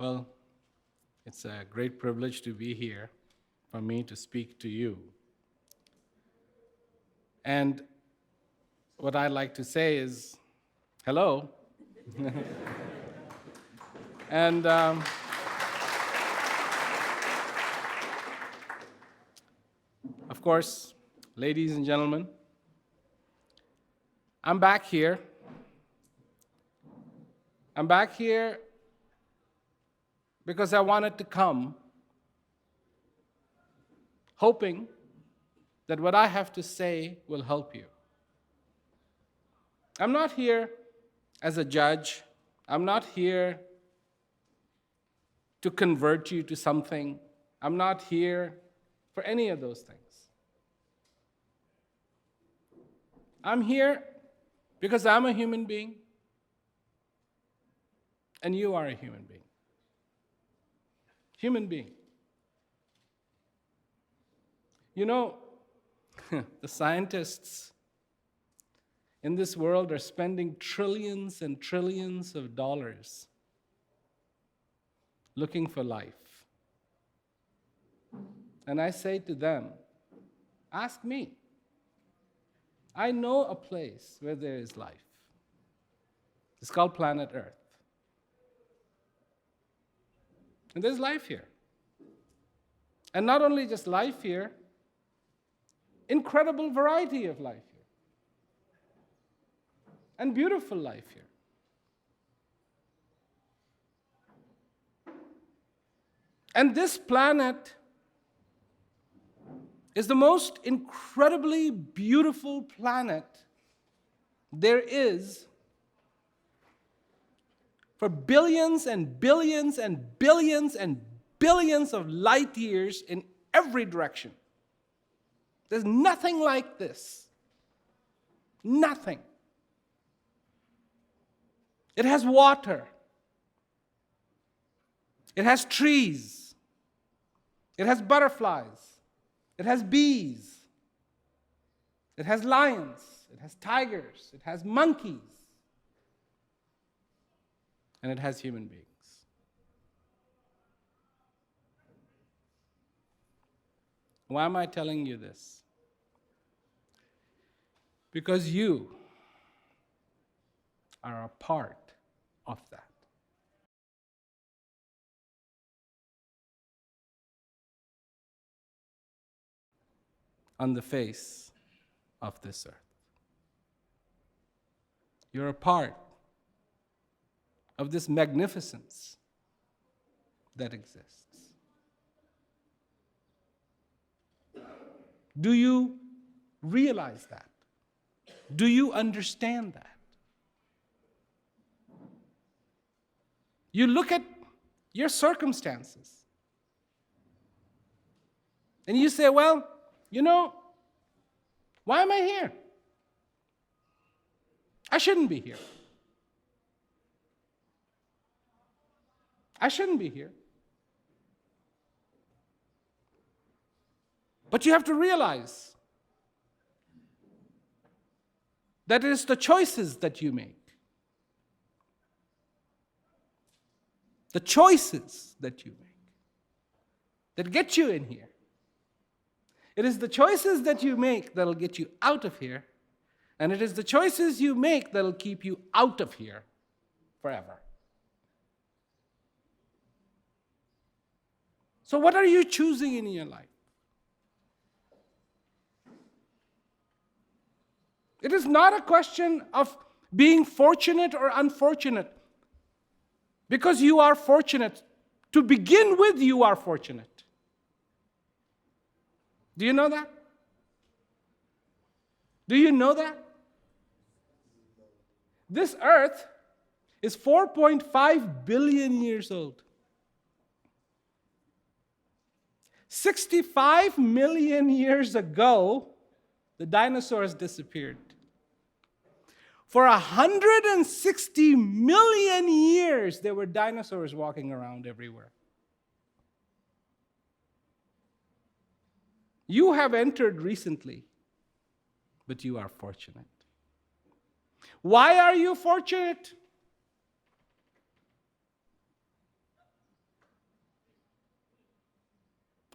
Well, it's a great privilege to be here for me to speak to you. And what I'd like to say is, hello. And of course, ladies and gentlemen, I'm back here. I'm back here because I wanted to come, hoping that what I have to say will help you. I'm not here as a judge. I'm not here to convert you to something. I'm not here for any of those things. I'm here because I'm a human being, and you are a human being. Human being. You know, the scientists in this world are spending trillions and trillions of dollars looking for life. And I say to them, ask me. I know a place where there is life. It's called planet Earth. And there's life here. And not only just life here, incredible variety of life here. And beautiful life here. And this planet is the most incredibly beautiful planet there is for billions and billions and billions and billions of light years in every direction. There's nothing like this. Nothing. It has water. It has trees. It has butterflies. It has bees. It has lions. It has tigers. It has monkeys. And it has human beings. Why am I telling you this? Because you are a part of that. On the face of this earth. You're a part of this magnificence that exists. Do you realize that? Do you understand that? You look at your circumstances and you say, well, you know, why am I here? I shouldn't be here. I shouldn't be here. But you have to realize that it is the choices that you make. The choices that you make that get you in here. It is the choices that you make that'll get you out of here, and it is the choices you make that'll keep you out of here forever. So what are you choosing in your life? It is not a question of being fortunate or unfortunate, because you are fortunate. To begin with, you are fortunate. Do you know that? Do you know that? This earth is 4.5 billion years old. 65 million years ago, the dinosaurs disappeared. For 160 million years, there were dinosaurs walking around everywhere. You have entered recently, but you are fortunate. Why are you fortunate?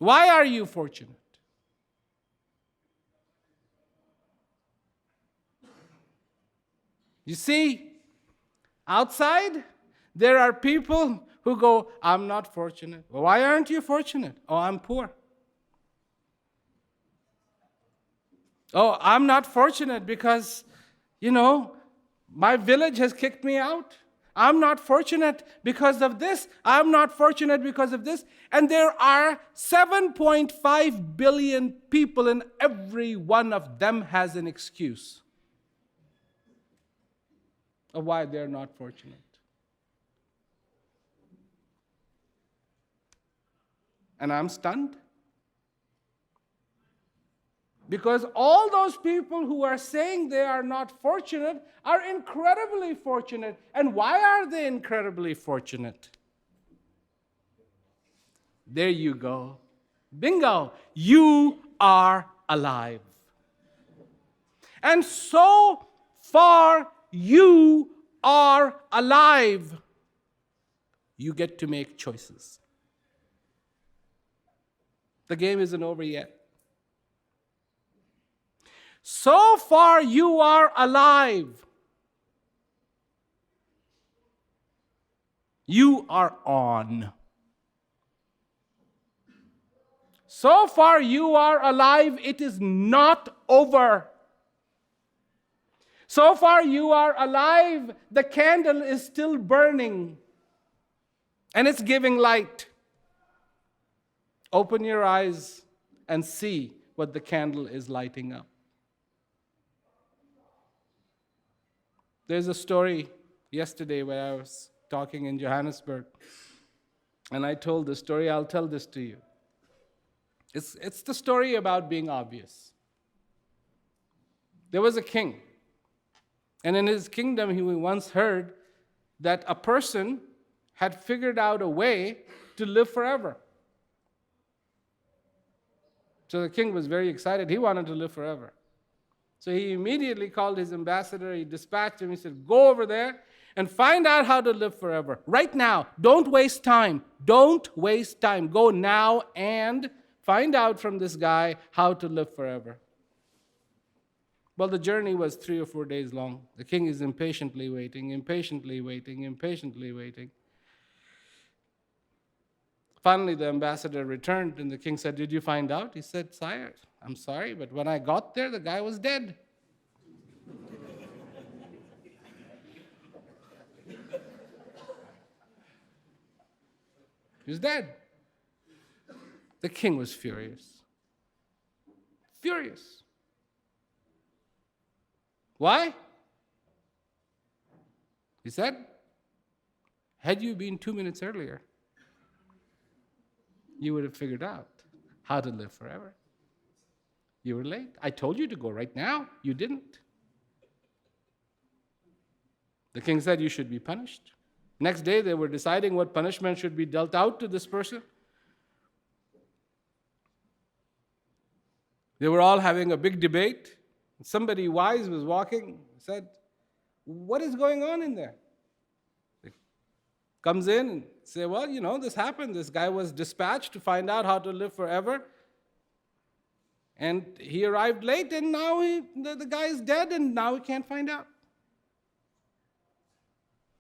Why are you fortunate? You see, outside, there are people who go, I'm not fortunate. Well, why aren't you fortunate? Oh, I'm poor. Oh, I'm not fortunate because, my village has kicked me out. I'm not fortunate because of this. I'm not fortunate because of this. And there are 7.5 billion people, and every one of them has an excuse of why they're not fortunate. And I'm stunned. Because all those people who are saying they are not fortunate are incredibly fortunate. And why are they incredibly fortunate? There you go. Bingo. You are alive. And so far you are alive, you get to make choices. The game isn't over yet. So far you are alive. You are on. So far you are alive, it is not over. So far you are alive, the candle is still burning and it's giving light. Open your eyes and see what the candle is lighting up. There's a story yesterday where I was talking in Johannesburg, and I told the story. I'll tell this to you. It's the story about being obvious. There was a king, and in his kingdom he once heard that a person had figured out a way to live forever. So the king was very excited. He wanted to live forever. So he immediately called his ambassador. He dispatched him. He said, go over there and find out how to live forever. Right now. Don't waste time. Don't waste time. Go now and find out from this guy how to live forever. Well, the journey was 3 or 4 days long. The king is impatiently waiting, impatiently waiting, impatiently waiting. Finally, the ambassador returned, and the king said, did you find out? He said, sire, I'm sorry, but when I got there, the guy was dead. He was dead. The king was furious. Furious. Why? He said, had you been 2 minutes earlier, you would have figured out how to live forever. You were late. I told you to go right now. You didn't. The king said you should be punished. Next day, they were deciding what punishment should be dealt out to this person. They were all having a big debate. Somebody wise was walking, said, what is going on in there? Comes in and say, well, this happened. This guy was dispatched to find out how to live forever. And he arrived late, and now the guy is dead, and now he can't find out.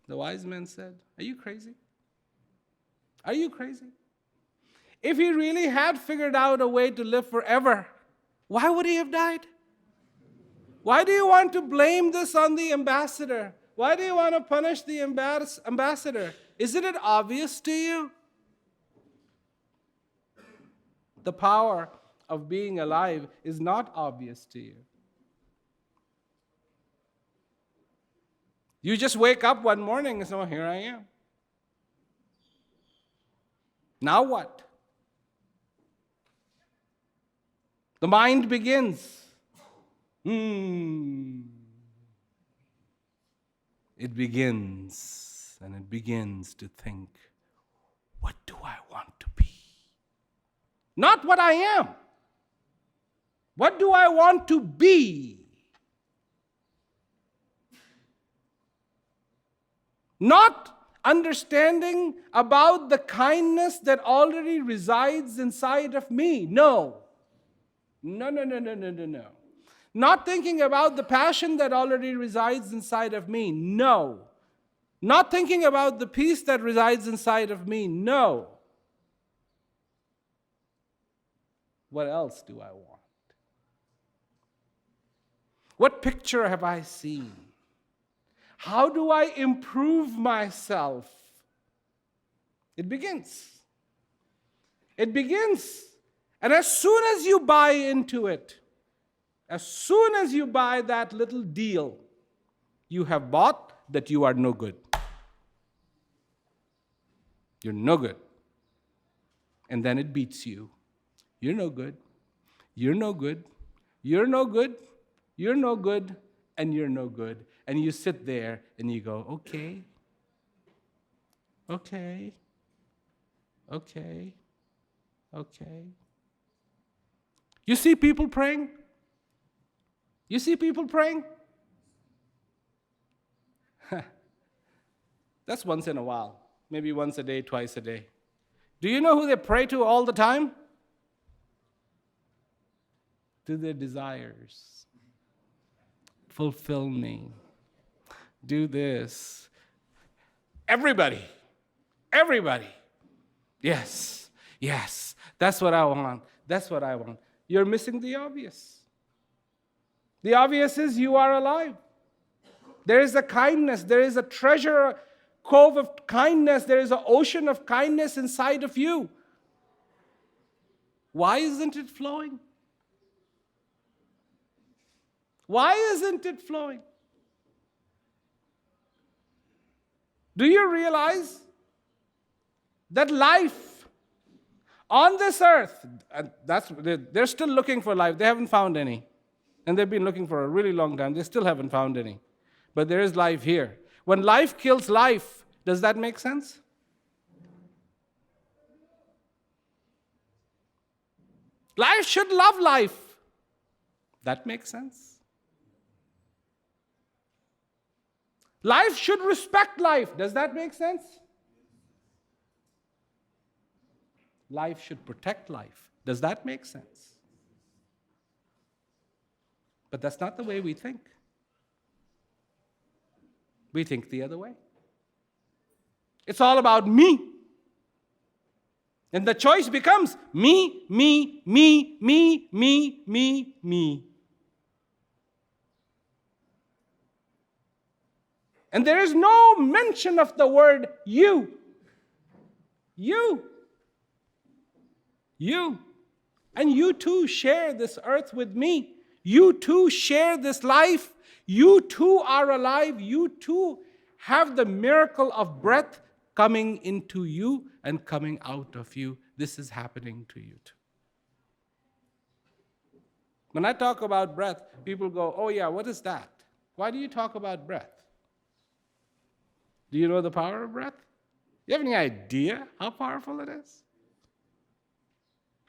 The wise man said, are you crazy? Are you crazy? If he really had figured out a way to live forever, why would he have died? Why do you want to blame this on the ambassador? Why do you want to punish the ambassador? Isn't it obvious to you? The power of being alive is not obvious to you. You just wake up one morning and say, oh, here I am. Now what? The mind begins. It begins, and it begins to think, what do I want to be? Not what I am. What do I want to be? Not, understanding about the kindness that already resides inside of me. No. No, no, no, no, no, no, no. Not thinking about the passion that already resides inside of me. No. Not thinking about the peace that resides inside of me. No. What else do I want? What picture have I seen? How do I improve myself? It begins. It begins. And as soon as you buy into it, as soon as you buy that little deal, you have bought that you are no good. You're no good. And then it beats you. You're no good. You're no good. You're no good. You're no good. And you're no good. And you sit there and you go, okay. Okay. Okay. Okay. You see people praying? You see people praying? That's once in a while. Maybe once a day, twice a day. Do you know who they pray to all the time? To their desires. Fulfill me. Do this. Everybody. Everybody. Yes. Yes. That's what I want. That's what I want. You're missing the obvious. The obvious is you are alive. There is a kindness. There is a treasure cove of kindness. There is an ocean of kindness inside of you. Why isn't it flowing? Why isn't it flowing? Do you realize that life on this earth, they're still looking for life. They haven't found any. And they've been looking for a really long time. They still haven't found any. But there is life here. When life kills life, does that make sense? Life should love life. That makes sense. Life should respect life. Does that make sense? Life should protect life. Does that make sense? But that's not the way we think. We think the other way. It's all about me. And the choice becomes me, me, me, me, me, me, me. And there is no mention of the word you. You. You. And you too share this earth with me. You too share this life. You too are alive. You too have the miracle of breath coming into you and coming out of you. This is happening to you too. When I talk about breath, people go, oh yeah, what is that? Why do you talk about breath? Do you know the power of breath? Do you have any idea how powerful it is?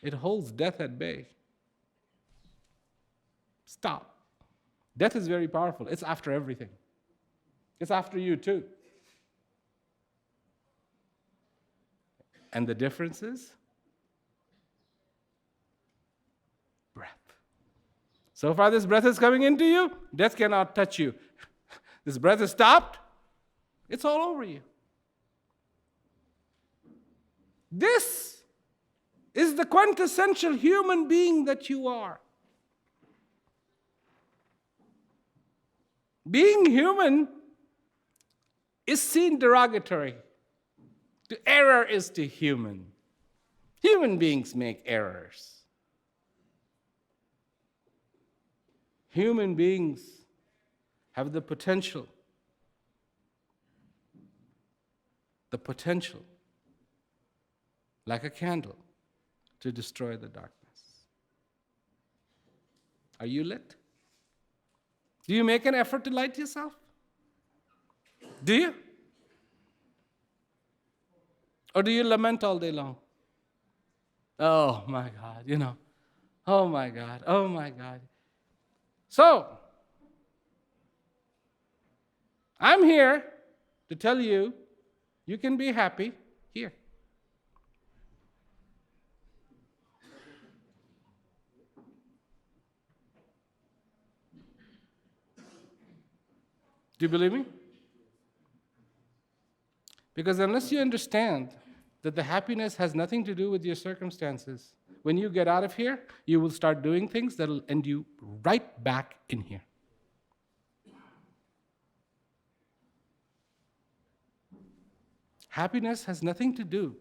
It holds death at bay. Stop. Death is very powerful. It's after everything. It's after you too. And the difference is breath. So far this breath is coming into you, death cannot touch you. This breath is stopped, it's all over you. This is the quintessential human being that you are. Being human is seen derogatory. The error is to human. Human beings make errors. Human beings have the potential, like a candle, to destroy the darkness. Are you lit? Do you make an effort to light yourself? Do you? Or do you lament all day long? Oh my God, oh my God, oh my God. So, I'm here to tell you You can be happy here. Do you believe me? Because unless you understand that the happiness has nothing to do with your circumstances, when you get out of here, you will start doing things that will end you right back in here. Happiness has nothing to do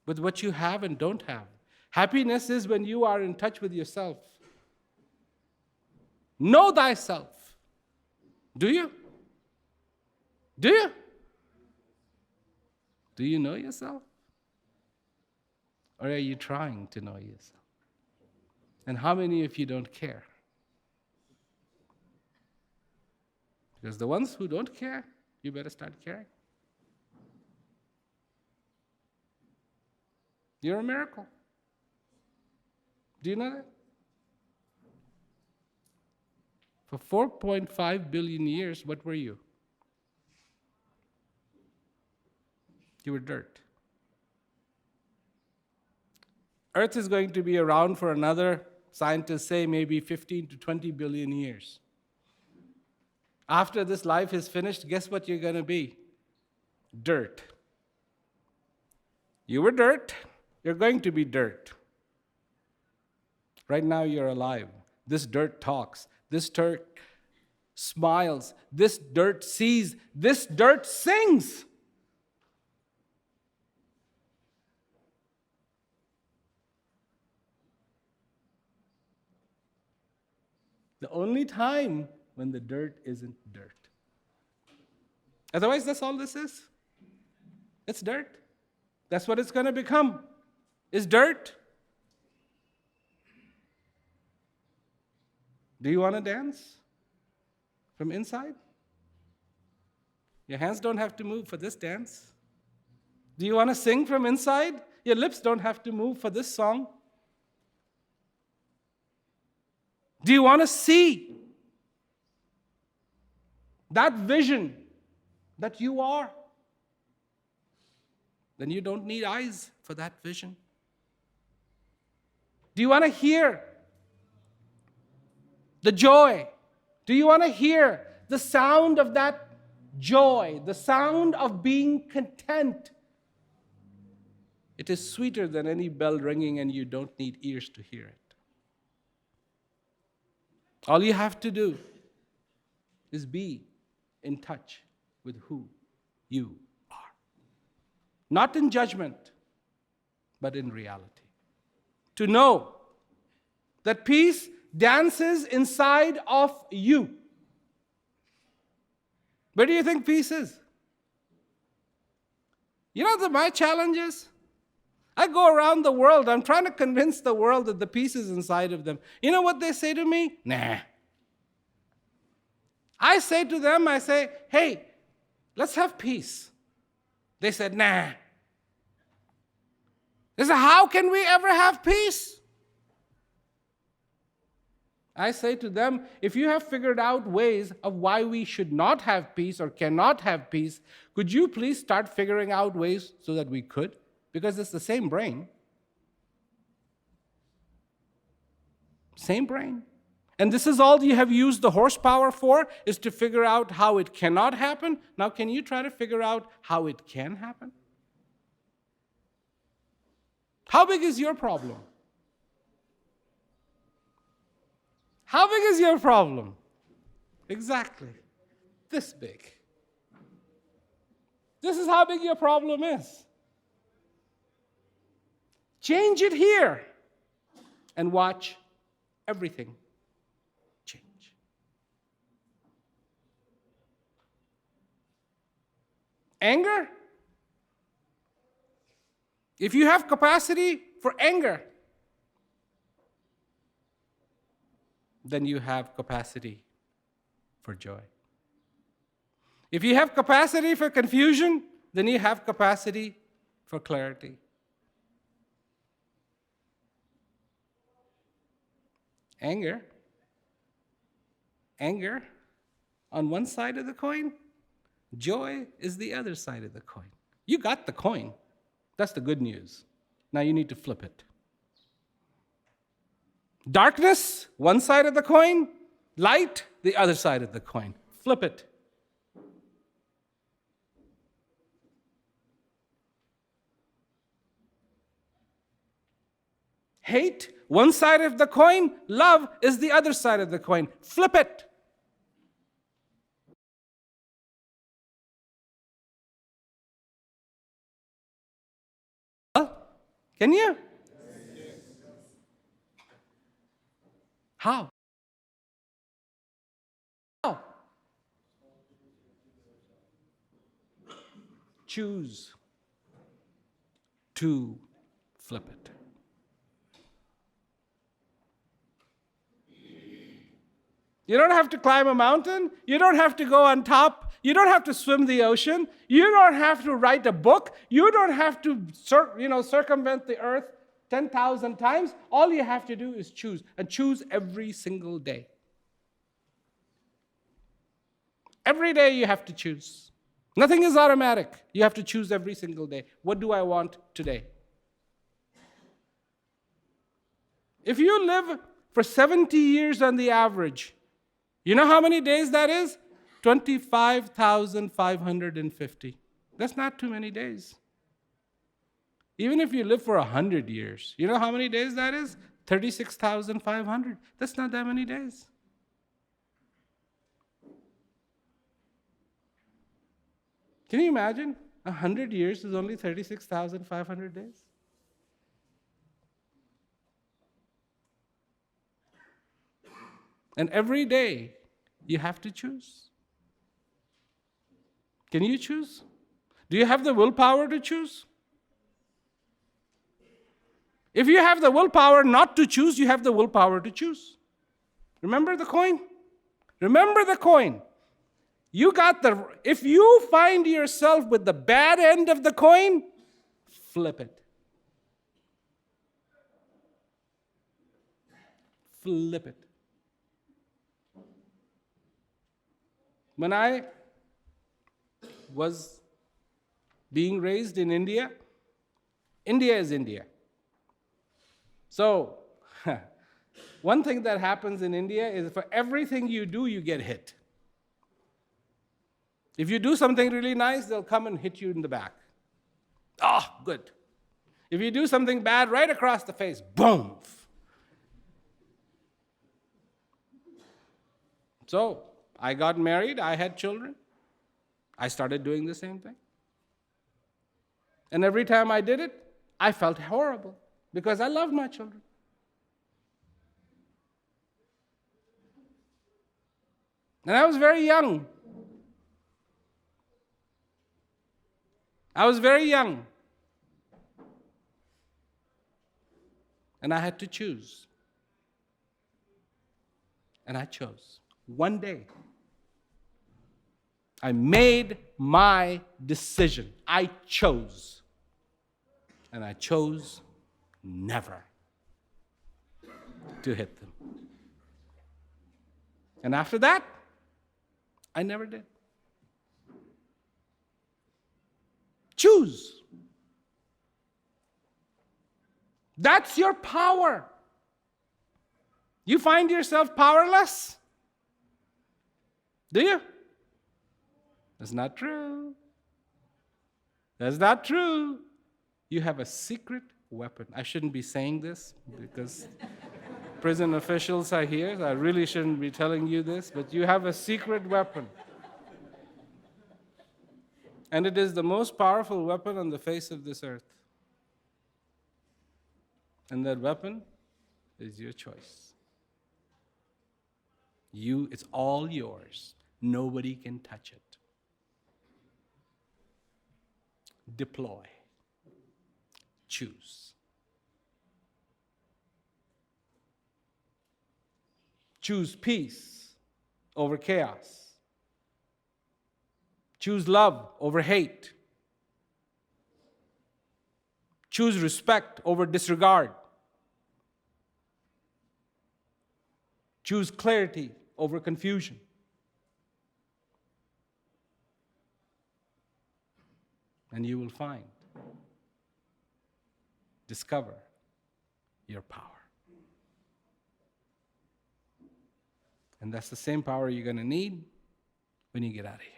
with what you have and don't have. Happiness is when you are in touch with yourself. Know thyself. Do you? Do you? Do you know yourself? Or are you trying to know yourself? And how many of you don't care? Because the ones who don't care, you better start caring. You're a miracle. Do you know that? For 4.5 billion years, what were you? You were dirt. Earth is going to be around for another, scientists say, maybe 15 to 20 billion years. After this life is finished, guess what you're going to be? Dirt. You were dirt. You're going to be dirt. Right now you're alive. This dirt talks. This dirt smiles. This dirt sees. This dirt sings. The only time when the dirt isn't dirt. Otherwise, that's all this is. It's dirt. That's what it's going to become. Is dirt. Do you want to dance from inside? Your hands don't have to move for this dance. Do you want to sing from inside? Your lips don't have to move for this song. Do you want to see that vision that you are? Then you don't need eyes for that vision. Do you want to hear the joy? Do you want to hear the sound of that joy, the sound of being content? It is sweeter than any bell ringing, and you don't need ears to hear it. All you have to do is be in touch with who you are. Not in judgment, but in reality. To know that peace dances inside of you. Where do you think peace is? You know what my challenge is? I go around the world, I'm trying to convince the world that the peace is inside of them. You know what they say to me? Nah. I say to them, I say, hey, let's have peace. They said, nah. They said, how can we ever have peace? I say to them, if you have figured out ways of why we should not have peace or cannot have peace, could you please start figuring out ways so that we could? Because it's the same brain. Same brain. And this is all you have used the horsepower for, is to figure out how it cannot happen. Now, can you try to figure out how it can happen? How big is your problem? How big is your problem? Exactly. This big. This is how big your problem is. Change it here and watch everything change. Anger? If you have capacity for anger, then you have capacity for joy. If you have capacity for confusion, then you have capacity for clarity. Anger on one side of the coin, joy is the other side of the coin. You got the coin. That's the good news. Now you need to flip it. Darkness, one side of the coin. Light, the other side of the coin. Flip it. Hate, one side of the coin. Love is the other side of the coin. Flip it. Can you? How? How? Choose to flip it. You don't have to climb a mountain. You don't have to go on top. You don't have to swim the ocean. You don't have to write a book. You don't have to circumvent the earth 10,000 times. All you have to do is choose, and choose every single day. Every day you have to choose. Nothing is automatic. You have to choose every single day. What do I want today? If you live for 70 years on the average, you know how many days that is? 25,550. That's not too many days. Even if you live for 100 years, you know how many days that is? 36,500. That's not that many days. Can you imagine? 100 years is only 36,500 days. And every day, you have to choose. Can you choose? Do you have the willpower to choose? If you have the willpower not to choose, you have the willpower to choose. Remember the coin? Remember the coin. If you find yourself with the bad end of the coin, flip it. Flip it. When I was being raised in India, India is India. So, one thing that happens in India is for everything you do, you get hit. If you do something really nice, they'll come and hit you in the back. Good. If you do something bad, right across the face, boom. So, I got married, I had children. I started doing the same thing. And every time I did it, I felt horrible because I loved my children. And I was very young. And I had to choose. And I chose. One day, I made my decision. I chose. And I chose never to hit them. And after that, I never did. Choose. That's your power. You find yourself powerless? Do you? That's not true. That's not true. You have a secret weapon. I shouldn't be saying this because prison officials are here. So I really shouldn't be telling you this, but you have a secret weapon. And it is the most powerful weapon on the face of this earth. And that weapon is your choice. It's all yours. Nobody can touch it. Deploy. Choose. Choose peace over chaos. Choose love over hate. Choose respect over disregard. Choose clarity over confusion. and you will find, discover your power. And that's the same power you're going to need when you get out of here.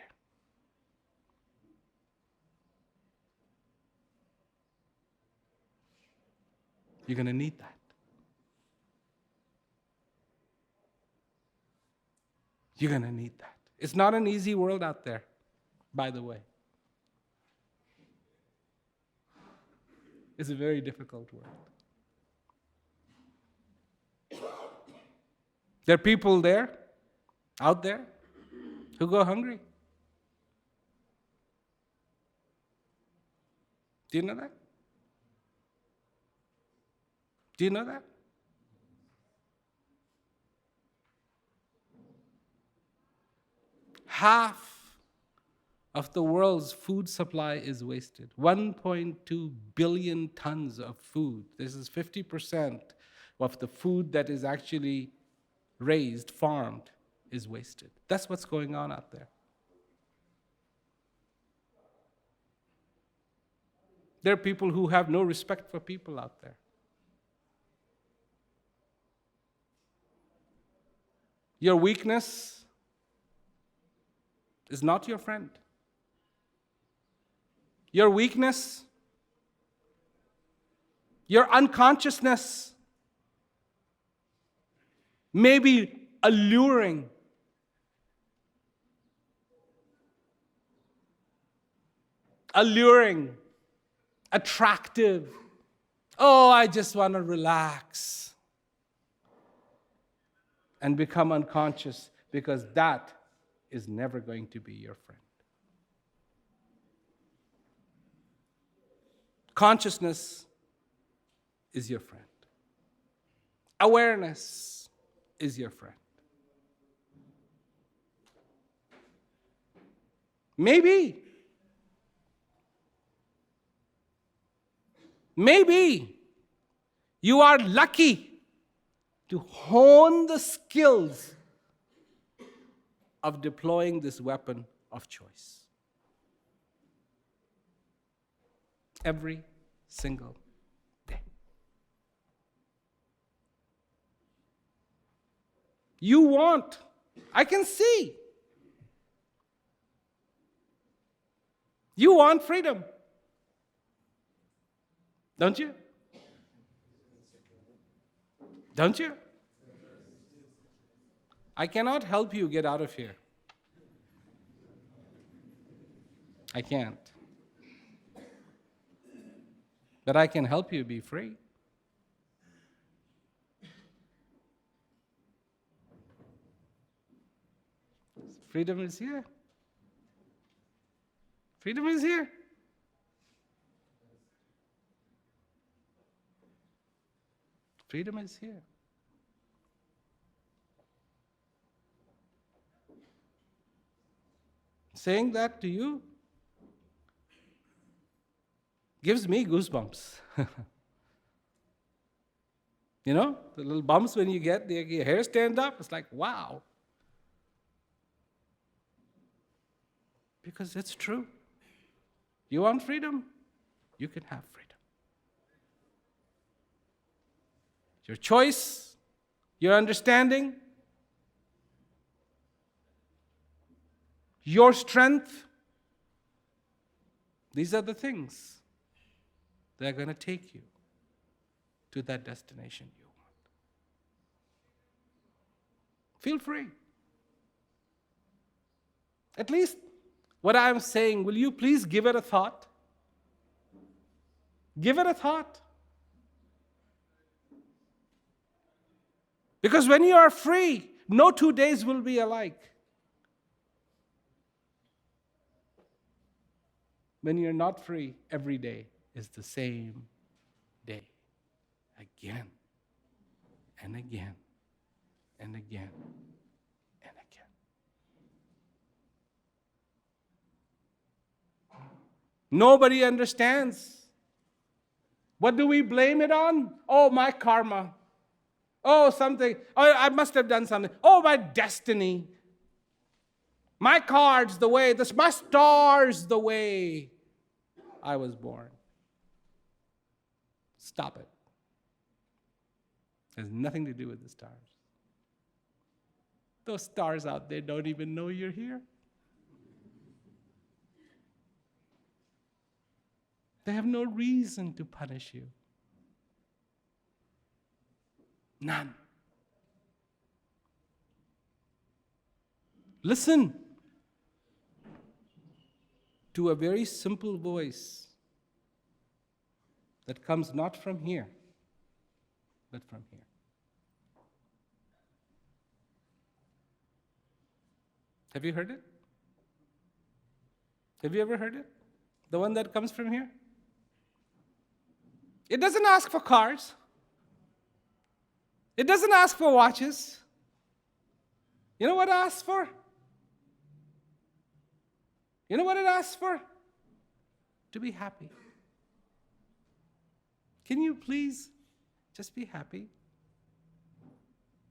You're going to need that. You're going to need that. It's not an easy world out there, by the way. It's a very difficult world. There are people out there, who go hungry. Do you know that? Do you know that? Half of the world's food supply is wasted. 1.2 billion tons of food. This is 50% of the food that is actually raised, farmed, is wasted. That's what's going on out there. There are people who have no respect for people out there. Your weakness is not your friend. Your weakness, your unconsciousness may be alluring. Attractive. Oh, I just want to relax. And become unconscious, because that is never going to be your friend. Consciousness is your friend. Awareness is your friend. Maybe you are lucky to hone the skills of deploying this weapon of choice. Every single day. I can see. You want freedom. Don't you? Don't you? I cannot help you get out of here. I can't. But I can help you be free. Freedom is here. Freedom is here. Freedom is here. Saying that to you gives me goosebumps. You know, the little bumps when you get your hair stand up, it's like, wow. Because it's true. You want freedom? You can have freedom. Your choice, your understanding, your strength, these are the things that are going to take you to that destination you want. Feel free. At least what I'm saying, will you please give it a thought? Give it a thought. Because when you are free, no 2 days will be alike. When you're not free, every day is the same day. Again, and again, and again, and again. Nobody understands. What do we blame it on? Oh, my karma. Oh, something. Oh, I must have done something. Oh, my destiny. My cards the way. My stars the way. I was born. Stop it. It has nothing to do with the stars. Those stars out there don't even know you're here. They have no reason to punish you. None. Listen to a very simple voice that comes not from here, but from here. Have you heard it? Have you ever heard it? The one that comes from here? It doesn't ask for cars. It doesn't ask for watches. You know what it asks for? You know what it asks for? To be happy. Can you please just be happy?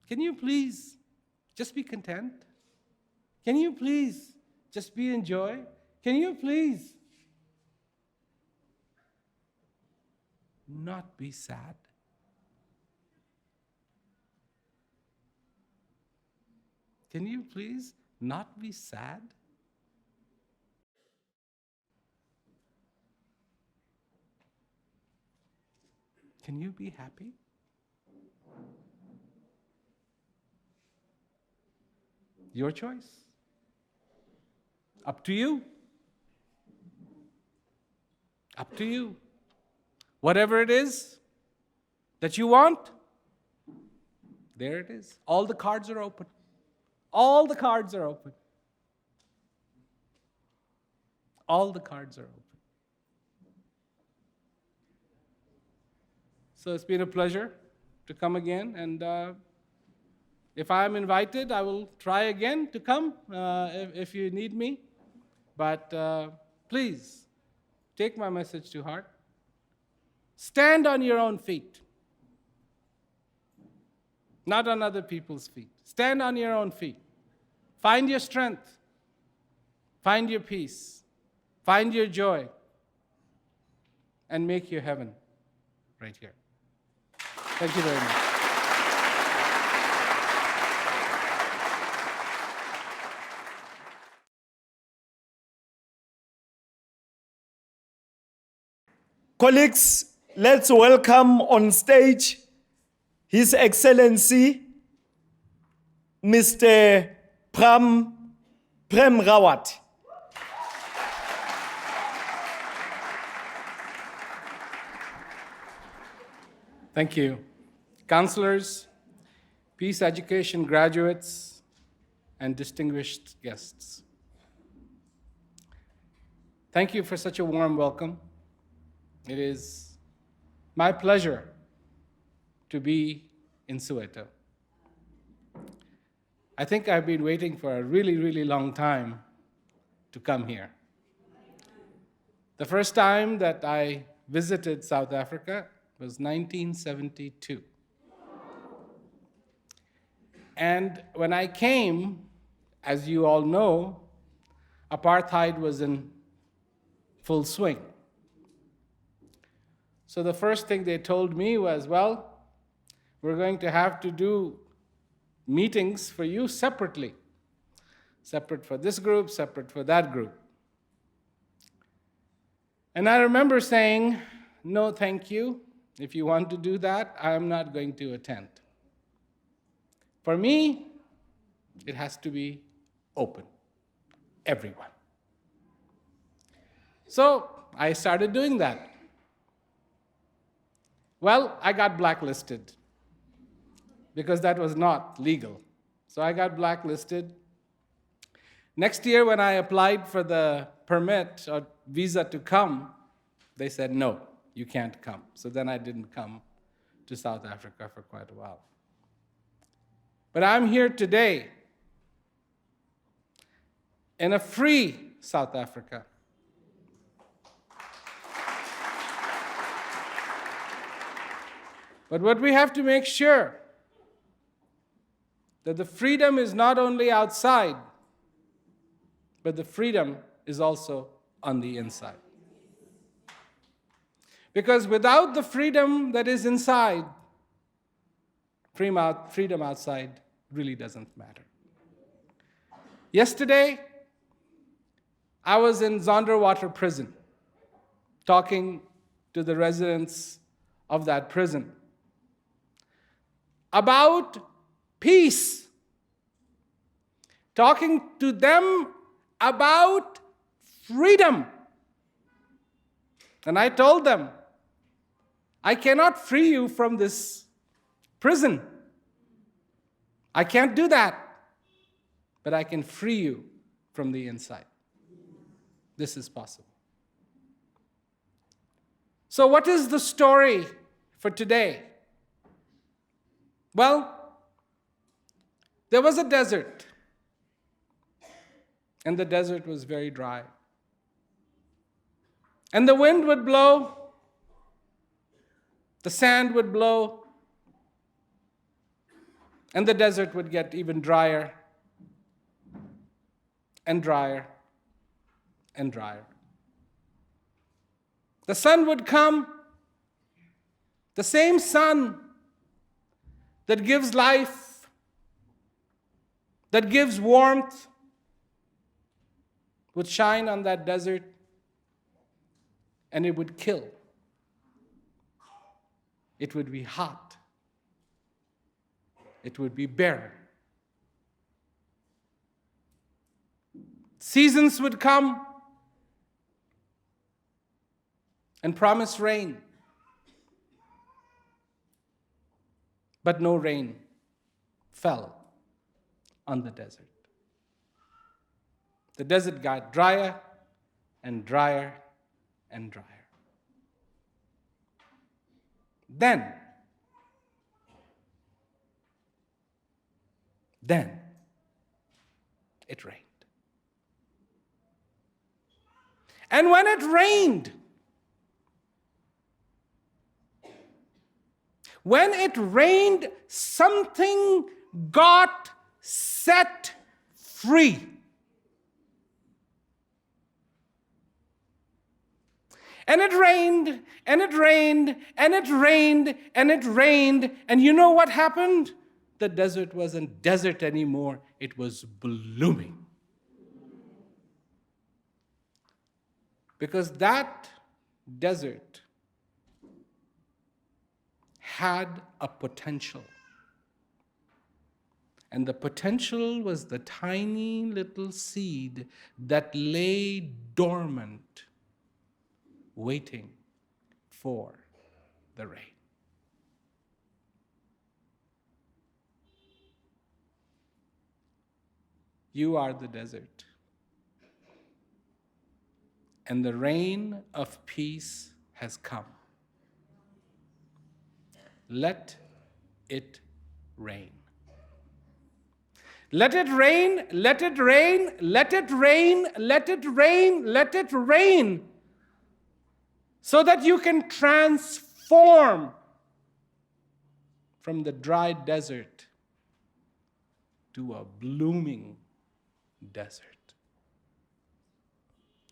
Can you please just be content? Can you please just be in joy? Can you please not be sad? Can you please not be sad? Can you be happy? Your choice. Up to you. Up to you. Whatever it is that you want, there it is. All the cards are open. All the cards are open. All the cards are open. So it's been a pleasure to come again, and if I am invited, I will try again to come if you need me. But please, take my message to heart. Stand on your own feet, not on other people's feet. Stand on your own feet. Find your strength. Find your peace. Find your joy. And make your heaven right here. Thank you very much. Colleagues, let's welcome on stage His Excellency, Mr. Prem Rawat. Thank you. Counselors, peace education graduates, and distinguished guests. Thank you for such a warm welcome. It is my pleasure to be in Soweto. I think I've been waiting for a really, really long time to come here. The first time that I visited South Africa was 1972. And when I came, as you all know, apartheid was in full swing. So the first thing they told me was, well, we're going to have to do meetings for you separately. Separate for this group, separate for that group. And I remember saying, no, thank you. If you want to do that, I'm not going to attend. For me, it has to be open. Everyone. So I started doing that. Well, I got blacklisted because that was not legal. So I got blacklisted. Next year, when I applied for the permit or visa to come, they said, no, you can't come. So then I didn't come to South Africa for quite a while. But I'm here today in a free South Africa. But what we have to make sure that the freedom is not only outside, but the freedom is also on the inside. Because without the freedom that is inside, freedom outside really doesn't matter. Yesterday, I was in Zonderwater Prison talking to the residents of that prison about peace, talking to them about freedom. And I told them, I cannot free you from this prison. I can't do that. But I can free you from the inside. This is possible. So what is the story for today? Well, there was a desert. And the desert was very dry. And the wind would blow. The sand would blow. And the desert would get even drier and drier and drier. The sun would come, the same sun that gives life, that gives warmth, would shine on that desert, and it would kill. It would be hot. It would be barren. Seasons would come and promise rain. But no rain fell on the desert. The desert got drier and drier and drier. Then it rained. And when it rained, something got set free. And it rained, and it rained, and it rained, and it rained, and you know what happened? The desert wasn't desert anymore, it was blooming. Because that desert had a potential. And the potential was the tiny little seed that lay dormant, waiting for the rain. You are the desert. And the rain of peace has come. Let it rain. Let it rain, let it rain, let it rain, let it rain, let it rain, so that you can transform from the dry desert to a blooming desert.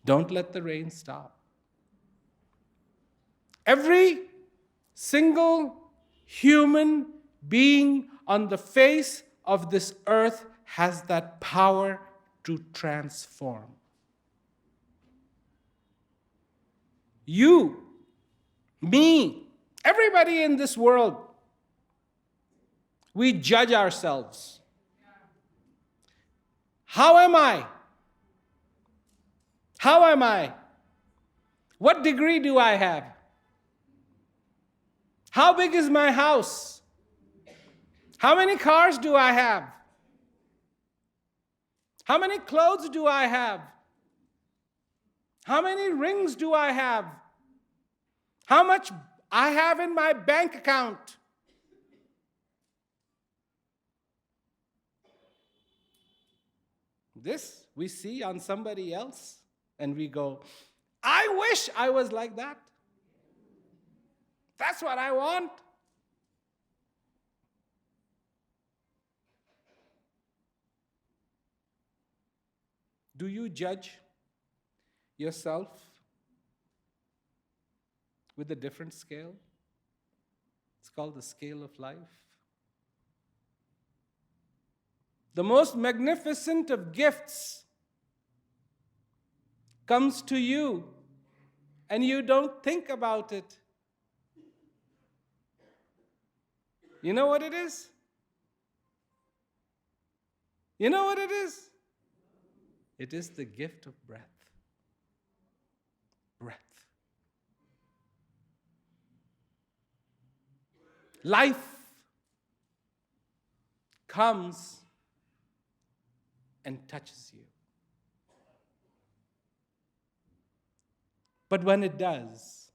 Don't let the rain stop. Every single human being on the face of this earth has that power to transform. You, me, everybody in this world, we judge ourselves. How am I? How am I? What degree do I have? How big is my house? How many cars do I have? How many clothes do I have? How many rings do I have? How much I have in my bank account? This we see on somebody else and we go, I wish I was like that. That's what I want. Do you judge yourself with a different scale. It's called the scale of life. The most magnificent of gifts comes to you, and you don't think about it. You know what it is? You know what it is? It is the gift of breath. Breath. Life comes and touches you. But when it does,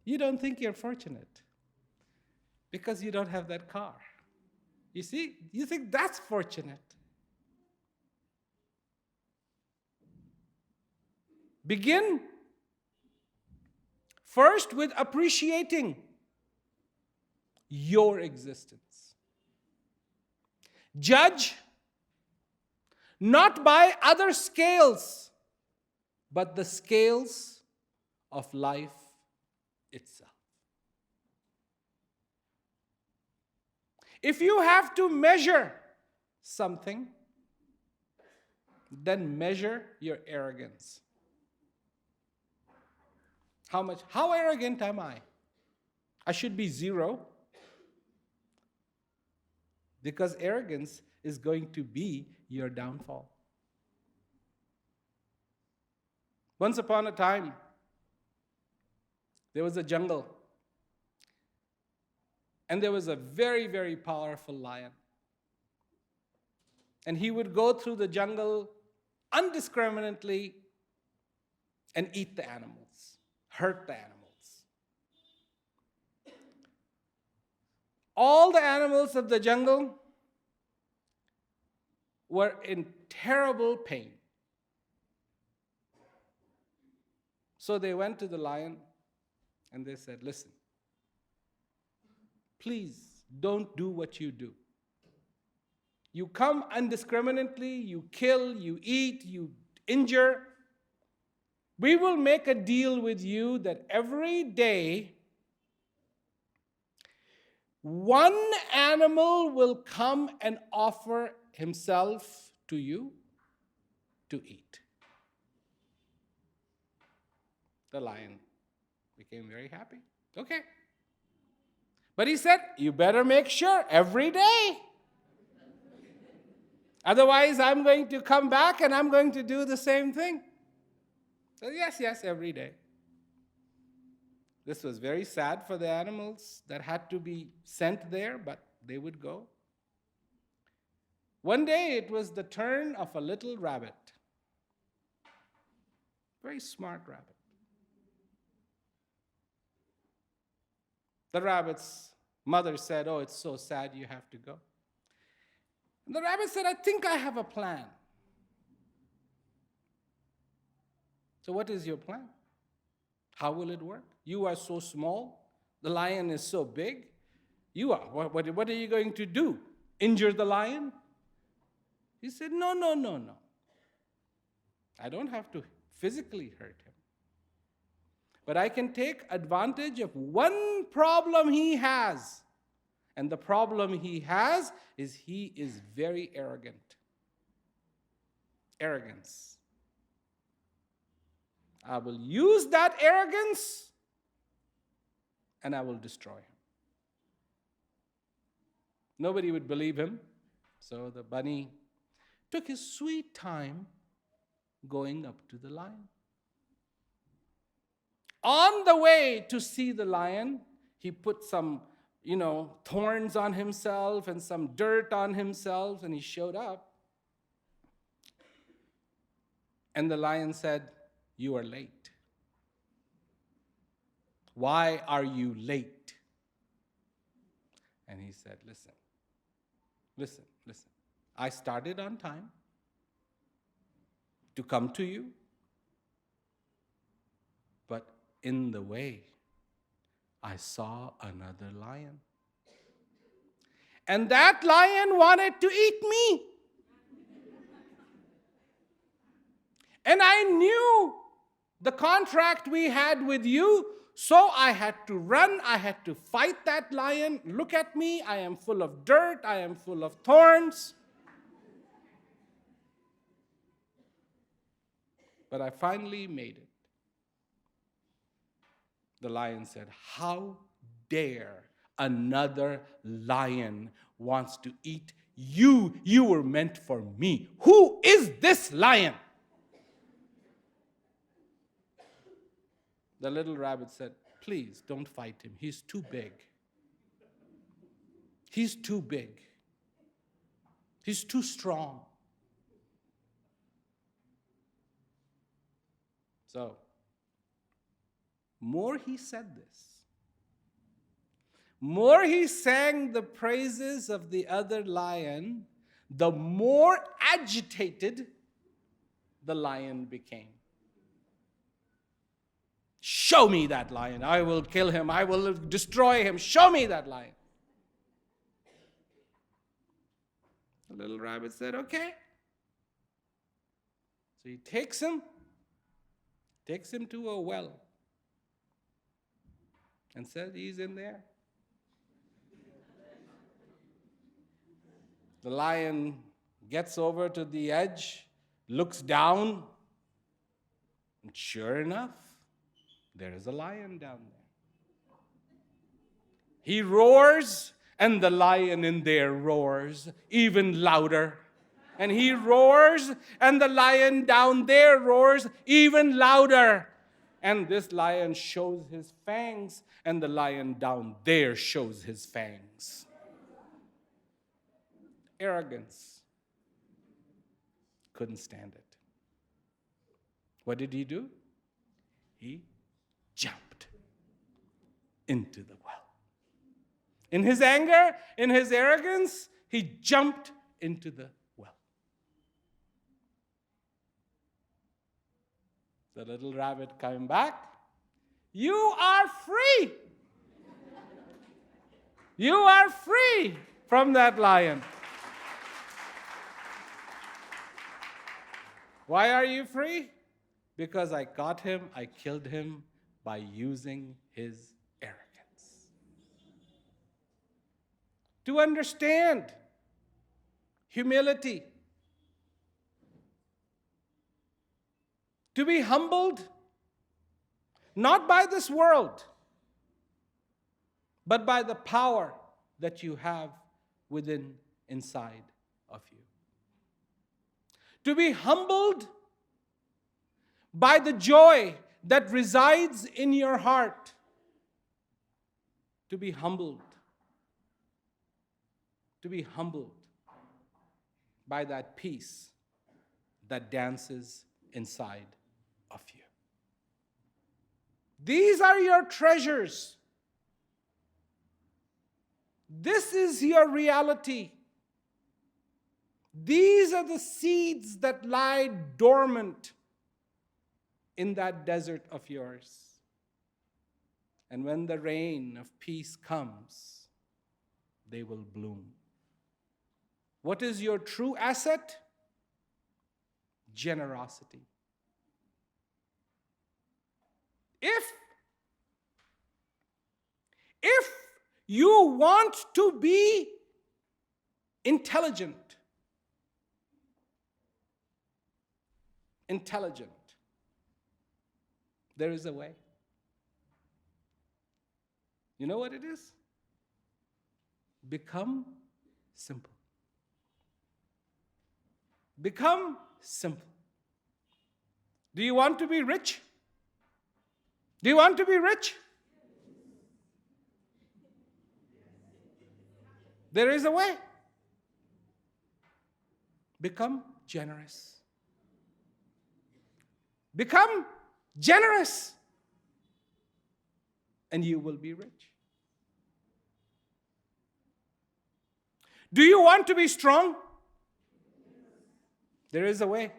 you don't think you're fortunate because you don't have that car. You see, you think that's fortunate. Begin first with appreciating your existence. Judge not by other scales, but the scales of life itself. If you have to measure something, then measure your arrogance. How arrogant am I? I should be 0. Because arrogance is going to be your downfall. Once upon a time, there was a jungle. And there was a very, very powerful lion. And he would go through the jungle indiscriminately and eat the animals, hurt the animals. All the animals of the jungle were in terrible pain. So they went to the lion and they said, listen, please don't do what you do. You come indiscriminately, you kill, you eat, you injure. We will make a deal with you that every day, one animal will come and offer himself to you to eat. The lion became very happy. Okay. But he said, you better make sure every day. Otherwise, I'm going to come back and I'm going to do the same thing. So yes, every day. This was very sad for the animals that had to be sent there, but they would go. One day, it was the turn of a little rabbit. Very smart rabbit. The rabbit's mother said, oh, it's so sad you have to go. And the rabbit said, I think I have a plan. So what is your plan? How will it work? You are so small. The lion is so big. What are you going to do? Injure the lion? He said, no. I don't have to physically hurt him. But I can take advantage of one problem he has. And the problem he has is he is very arrogant. Arrogance. I will use that arrogance and I will destroy him. Nobody would believe him. So the bunny took his sweet time going up to the lion. On the way to see the lion, he put some, thorns on himself and some dirt on himself, and he showed up. And the lion said, you are late. Why are you late? And he said, listen. I started on time to come to you, but in the way, I saw another lion. And that lion wanted to eat me. And I knew the contract we had with you, So I had to run. I had to fight that lion. Look at me. I am full of dirt. I am full of thorns. But I finally made it. The lion said, "How dare another lion wants to eat you? You were meant for me. Who is this lion?" The little rabbit said, "Please don't fight him. He's too big. He's too big. He's too strong." So, more he said this, more he sang the praises of the other lion, the more agitated the lion became. "Show me that lion. I will kill him. I will destroy him. Show me that lion." The little rabbit said, "Okay." So he takes him to a well and said, "He's in there." The lion gets over to the edge, looks down, and sure enough, there is a lion down there. He roars, and the lion in there roars even louder. And he roars, and the lion down there roars even louder. And this lion shows his fangs, and the lion down there shows his fangs. Arrogance. Couldn't stand it. What did he do? He jumped into the well. In his anger, in his arrogance, he jumped into the well. The little rabbit came back. "You are free. You are free from that lion." Why are you free? Because I got him, I killed him by using his arrogance. To understand humility, to be humbled, not by this world, but by the power that you have within, inside of you. To be humbled by the joy that resides in your heart. To be humbled. To be humbled by that peace that dances inside of you. These are your treasures. This is your reality. These are the seeds that lie dormant in that desert of yours. And when the rain of peace comes, they will bloom. What is your true asset? Generosity. If you want to be intelligent, there is a way. You know what it is? Become simple. Become simple. Do you want to be rich? Do you want to be rich? There is a way. Become generous. Become generous, and you will be rich. Do you want to be strong? There is a way.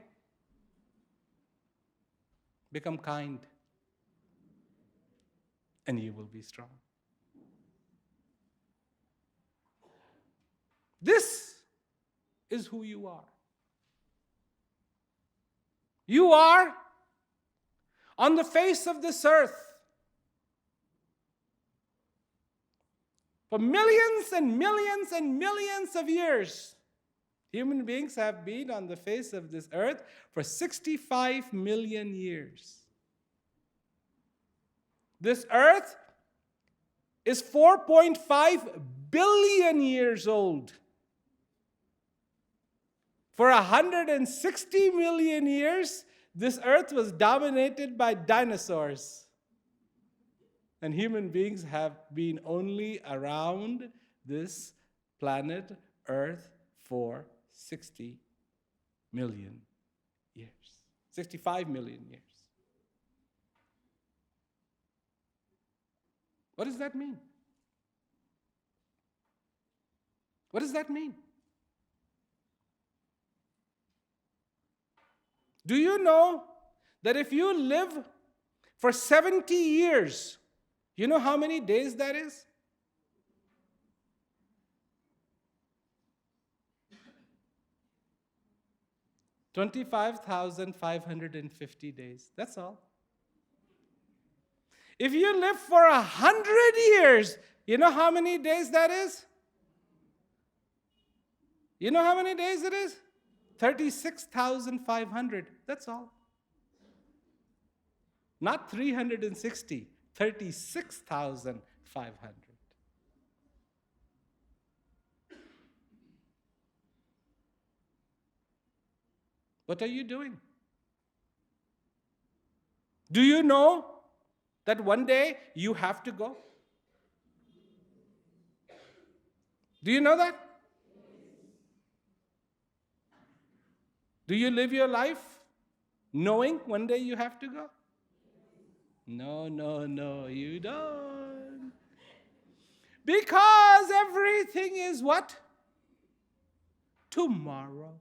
Become kind, and you will be strong. This is who you are. You are on the face of this earth For millions and millions and millions of years, human beings have been on the face of this earth for 65 million years. This earth is 4.5 billion years old. For 160 million years, this earth was dominated by dinosaurs. And human beings have been only around this planet Earth for 60 million years. 65 million years. What does that mean? What does that mean? Do you know that if you live for 70 years, you know how many days that is? $25,550 days. That's all. If you live for 100 years, you know how many days that is? You know how many days it is? 36,500. That's all. Not 360, 36,500. What are you doing? Do you know that one day you have to go? Do you know that? Do you live your life knowing one day you have to go? No, you don't. Because everything is what? Tomorrow.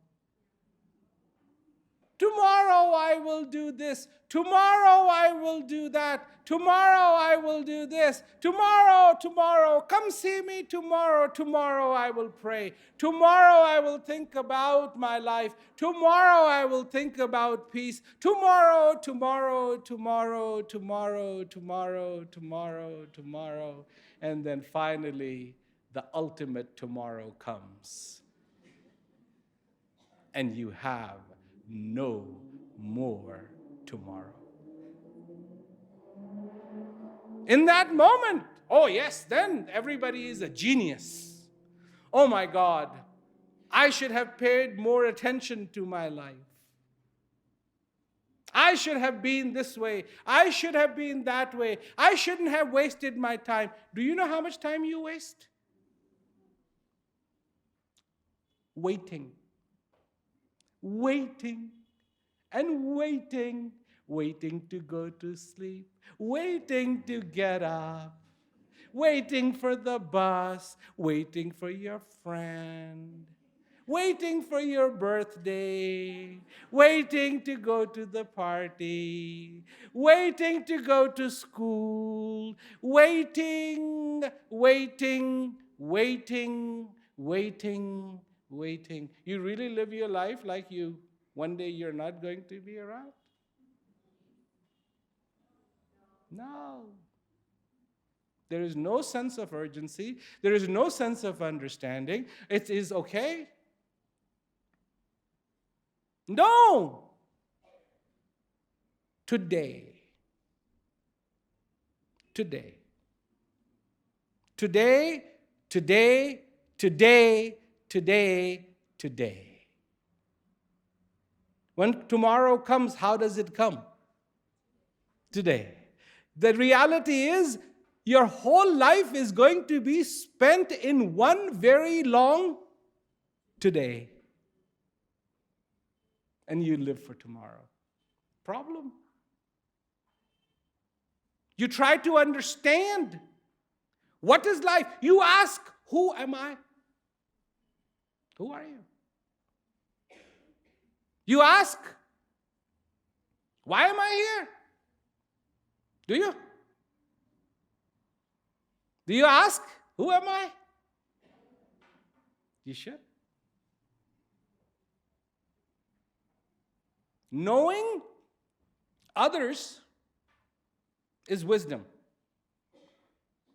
Tomorrow I will do this. Tomorrow I will do that. Tomorrow I will do this. Tomorrow, come see me tomorrow. Tomorrow I will pray. Tomorrow I will think about my life. Tomorrow I will think about peace. Tomorrow. And then finally, the ultimate tomorrow comes. And you have no more tomorrow. In that moment, oh yes, then everybody is a genius. Oh my God, I should have paid more attention to my life. I should have been this way. I should have been that way. I shouldn't have wasted my time. Do you know how much time you waste? Waiting and waiting to go to sleep, waiting to get up, waiting for the bus, waiting for your friend, waiting for your birthday, waiting to go to the party, waiting to go to school, waiting. You really live your life like one day you're not going to be around? No. There is no sense of urgency. There is no sense of understanding. It is okay. No. Today. When tomorrow comes, how does it come? Today. The reality is, your whole life is going to be spent in one very long today. And you live for tomorrow. Problem. You try to understand what is life. You ask, who am I? Who are you? You ask, why am I here? Do you? Do you ask, who am I? You should. Knowing others is wisdom.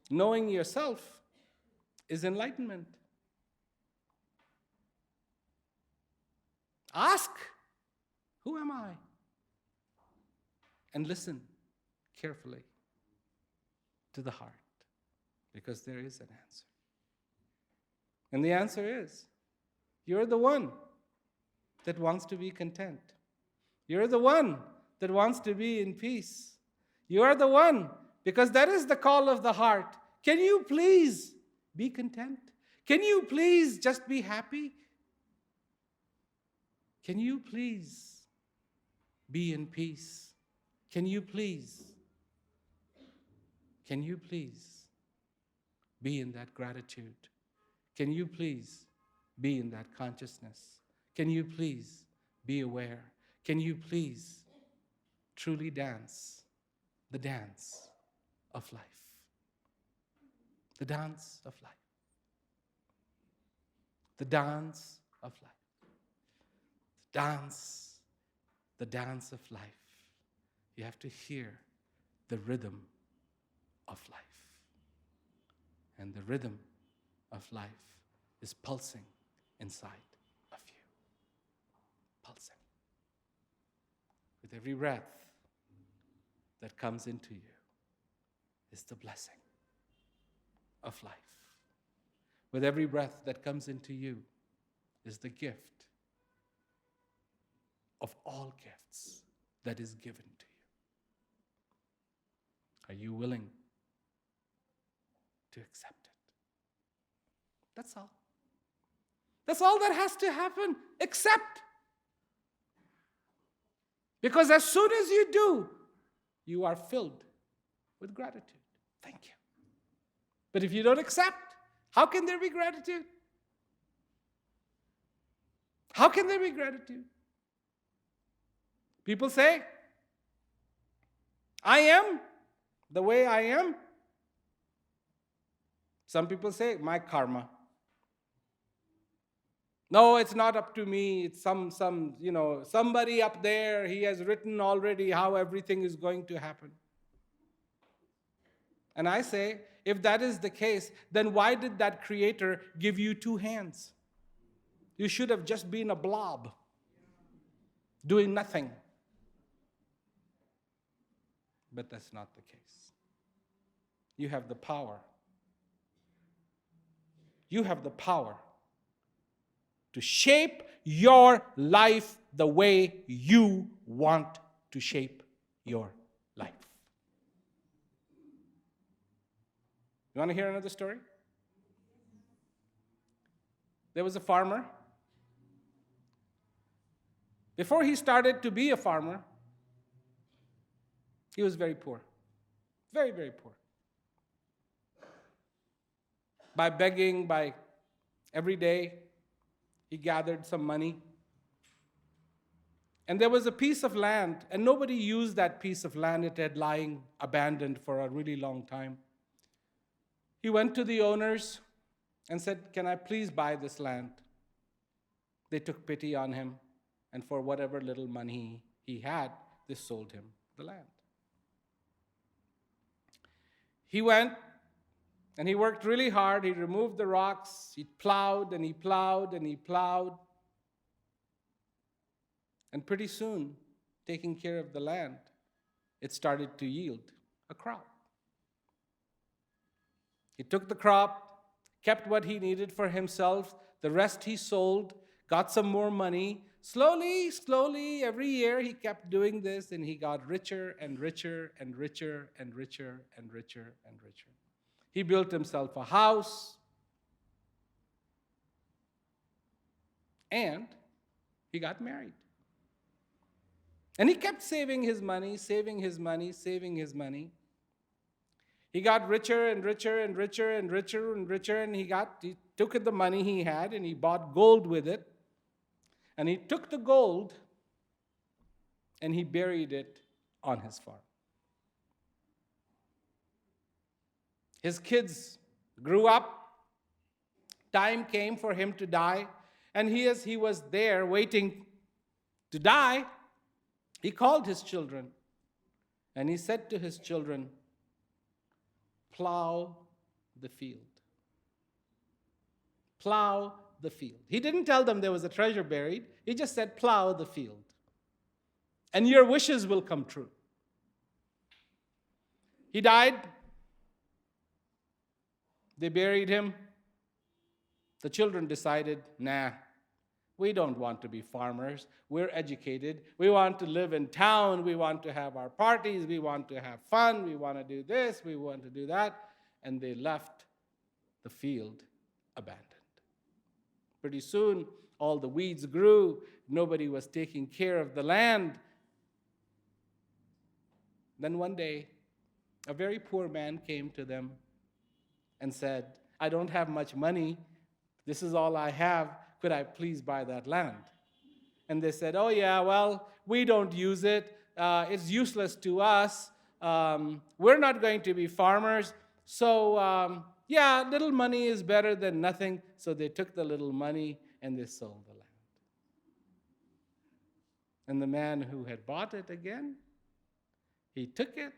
Knowing yourself is enlightenment. Ask, who am I? And listen carefully to the heart, because there is an answer. And the answer is, you're the one that wants to be content. You're the one that wants to be in peace. You are the one, because that is the call of the heart. Can you please be content? Can you please just be happy? Can you please be in peace? Can you please be in that gratitude? Can you please be in that consciousness? Can you please be aware? Can you please truly dance the dance of life? The dance of life. The dance of life. The dance of life. You have to hear the rhythm of life. And the rhythm of life is pulsing inside of you. Pulsing. With every breath that comes into you is the blessing of life. With every breath that comes into you is the gift of all gifts that is given to you. Are you willing to accept it? That's all. That's all that has to happen. Accept. Because as soon as you do, you are filled with gratitude. Thank you. But if you don't accept, how can there be gratitude? How can there be gratitude? People say, I am the way I am. Some people say, my karma. No, it's not up to me. It's somebody up there, he has written already how everything is going to happen. And I say, if that is the case, then why did that creator give you two hands? You should have just been a blob, doing nothing. But that's not the case. You have the power. You have the power to shape your life the way you want to shape your life. You want to hear another story? There was a farmer. Before he started to be a farmer, he was very poor. Very, very poor. By begging, by every day, he gathered some money. And there was a piece of land, and nobody used that piece of land. It had lying abandoned for a really long time. He went to the owners and said, can I please buy this land? They took pity on him, and for whatever little money he had, they sold him the land. He went and he worked really hard. He removed the rocks. He plowed and he plowed and he plowed. And pretty soon, taking care of the land, it started to yield a crop. He took the crop, kept what he needed for himself. The rest he sold, got some more money. Slowly, slowly, every year he kept doing this, and he got richer and richer and richer and richer and richer and richer. He built himself a house, and he got married. And he kept saving his money, saving his money, saving his money. He got richer and richer and richer and richer and richer, and he took the money he had and he bought gold with it. And he took the gold and he buried it on his farm. His kids grew up. Time came for him to die. And as he was there waiting to die, he called his children. And he said to his children, plow the field. Plow the field. He didn't tell them there was a treasure buried. He just said, plow the field. And your wishes will come true. He died. They buried him. The children decided, nah, we don't want to be farmers. We're educated. We want to live in town. We want to have our parties. We want to have fun. We want to do this. We want to do that. And they left the field abandoned. Pretty soon, all the weeds grew. Nobody was taking care of the land. Then one day, a very poor man came to them and said, I don't have much money. This is all I have. Could I please buy that land? And they said, oh yeah, well, we don't use it. It's useless to us. We're not going to be farmers. So yeah, little money is better than nothing. So they took the little money and they sold the land. And the man who had bought it again, he took it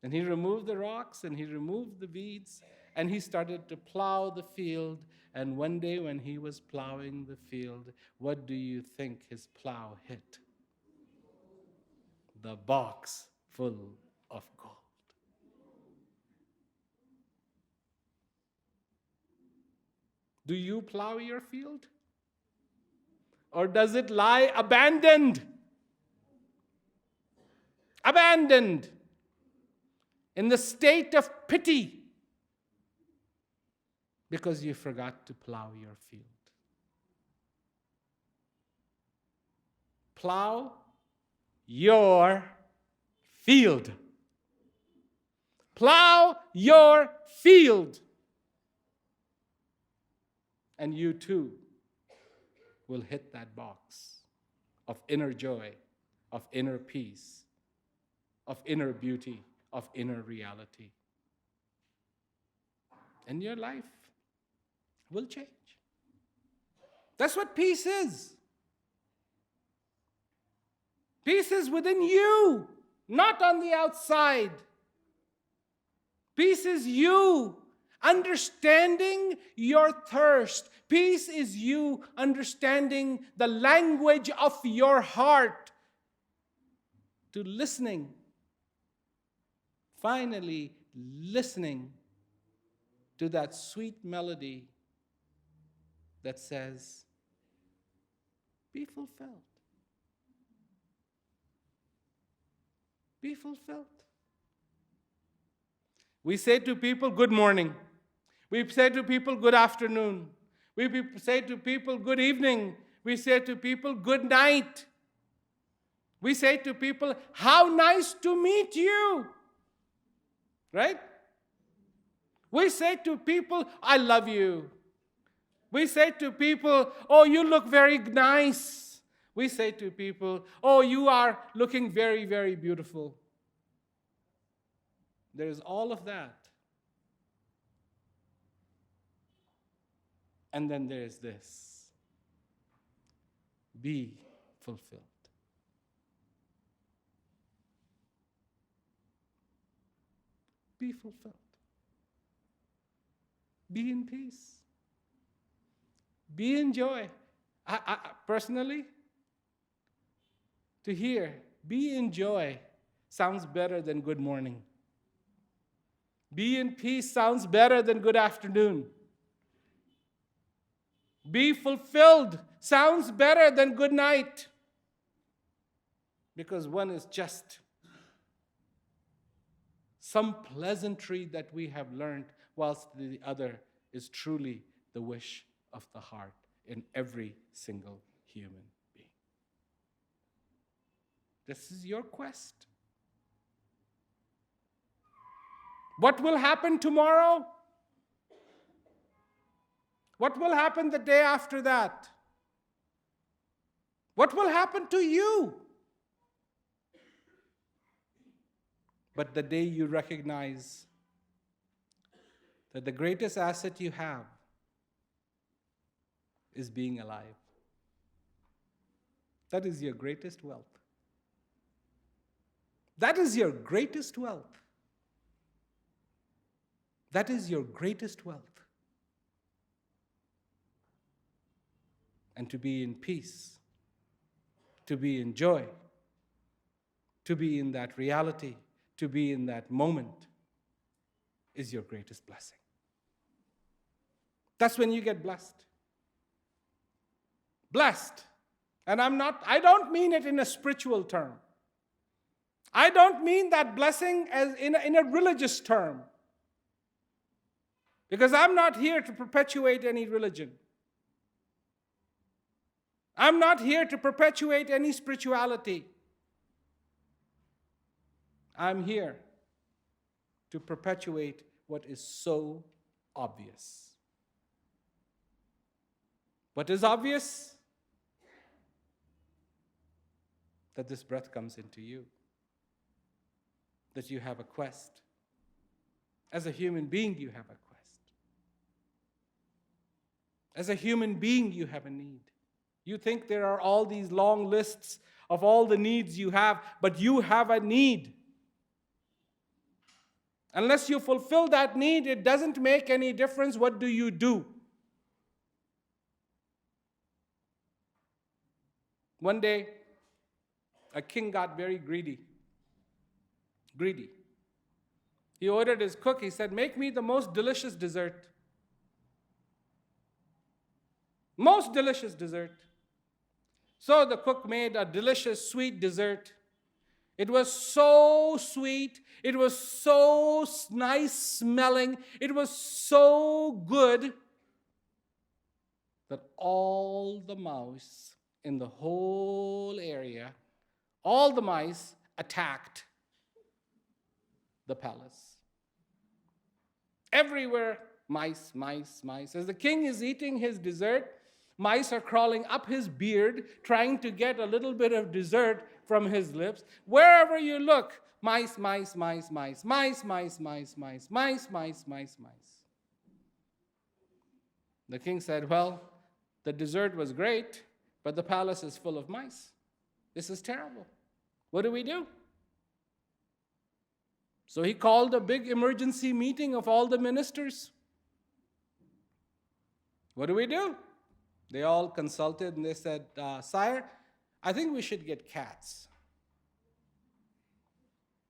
and he removed the rocks and he removed the weeds and he started to plow the field. And one day when he was plowing the field, what do you think his plow hit? The box full of gold. Do you plow your field? Or does it lie abandoned? Abandoned. In the state of pity. Because you forgot to plow your field. Plow your field. Plow your field. And you too will hit that box of inner joy, of inner peace, of inner beauty, of inner reality. And your life will change. That's what peace is. Peace is within you, not on the outside. Peace is you understanding your thirst. Peace is you understanding the language of your heart, to listening. Finally, listening to that sweet melody that says, be fulfilled. Be fulfilled. We say to people, good morning. We say to people, good afternoon. We say to people, good evening. We say to people, good night. We say to people, how nice to meet you. Right? We say to people, I love you. We say to people, oh, you look very nice. We say to people, oh, you are looking very, very beautiful. There is all of that. And then there is this. Be fulfilled. Be fulfilled. Be in peace. Be in joy. I personally, to hear, be in joy sounds better than good morning. Be in peace sounds better than good afternoon. Be fulfilled sounds better than good night. Because one is just some pleasantry that we have learned, whilst the other is truly the wish of the heart in every single human being. This is your quest. What will happen tomorrow? What will happen the day after that? What will happen to you? But the day you recognize that the greatest asset you have is being alive. That is your greatest wealth. That is your greatest wealth. That is your greatest wealth. and to be in peace, to be in joy, to be in that reality, to be in that moment is your greatest blessing. That's when you get blessed. Blessed. And I don't mean it in a spiritual term. I don't mean that blessing as in a religious term. Because I'm not here to perpetuate any religion. I'm not here to perpetuate any spirituality. I'm here to perpetuate what is so obvious. What is obvious? That this breath comes into you. That you have a quest. As a human being, you have a quest. As a human being, you have a need. You think there are all these long lists of all the needs you have, but you have a need. Unless you fulfill that need, it doesn't make any difference. What do you do? One day, a king got very greedy. Greedy. He ordered his cook, he said, make me the most delicious dessert. Most delicious dessert. So the cook made a delicious sweet dessert. It was so sweet. It was so nice smelling. It was so good that all the mouse in the whole area, all the mice attacked the palace. Everywhere, mice, mice, mice. As the king is eating his dessert, mice are crawling up his beard, trying to get a little bit of dessert from his lips. Wherever you look, mice, mice, mice, mice, mice, mice, mice, mice, mice, mice, mice, mice. The king said, well, the dessert was great, but the palace is full of mice. This is terrible. What do we do? So he called a big emergency meeting of all the ministers. What do we do? They all consulted and they said, Sire, I think we should get cats.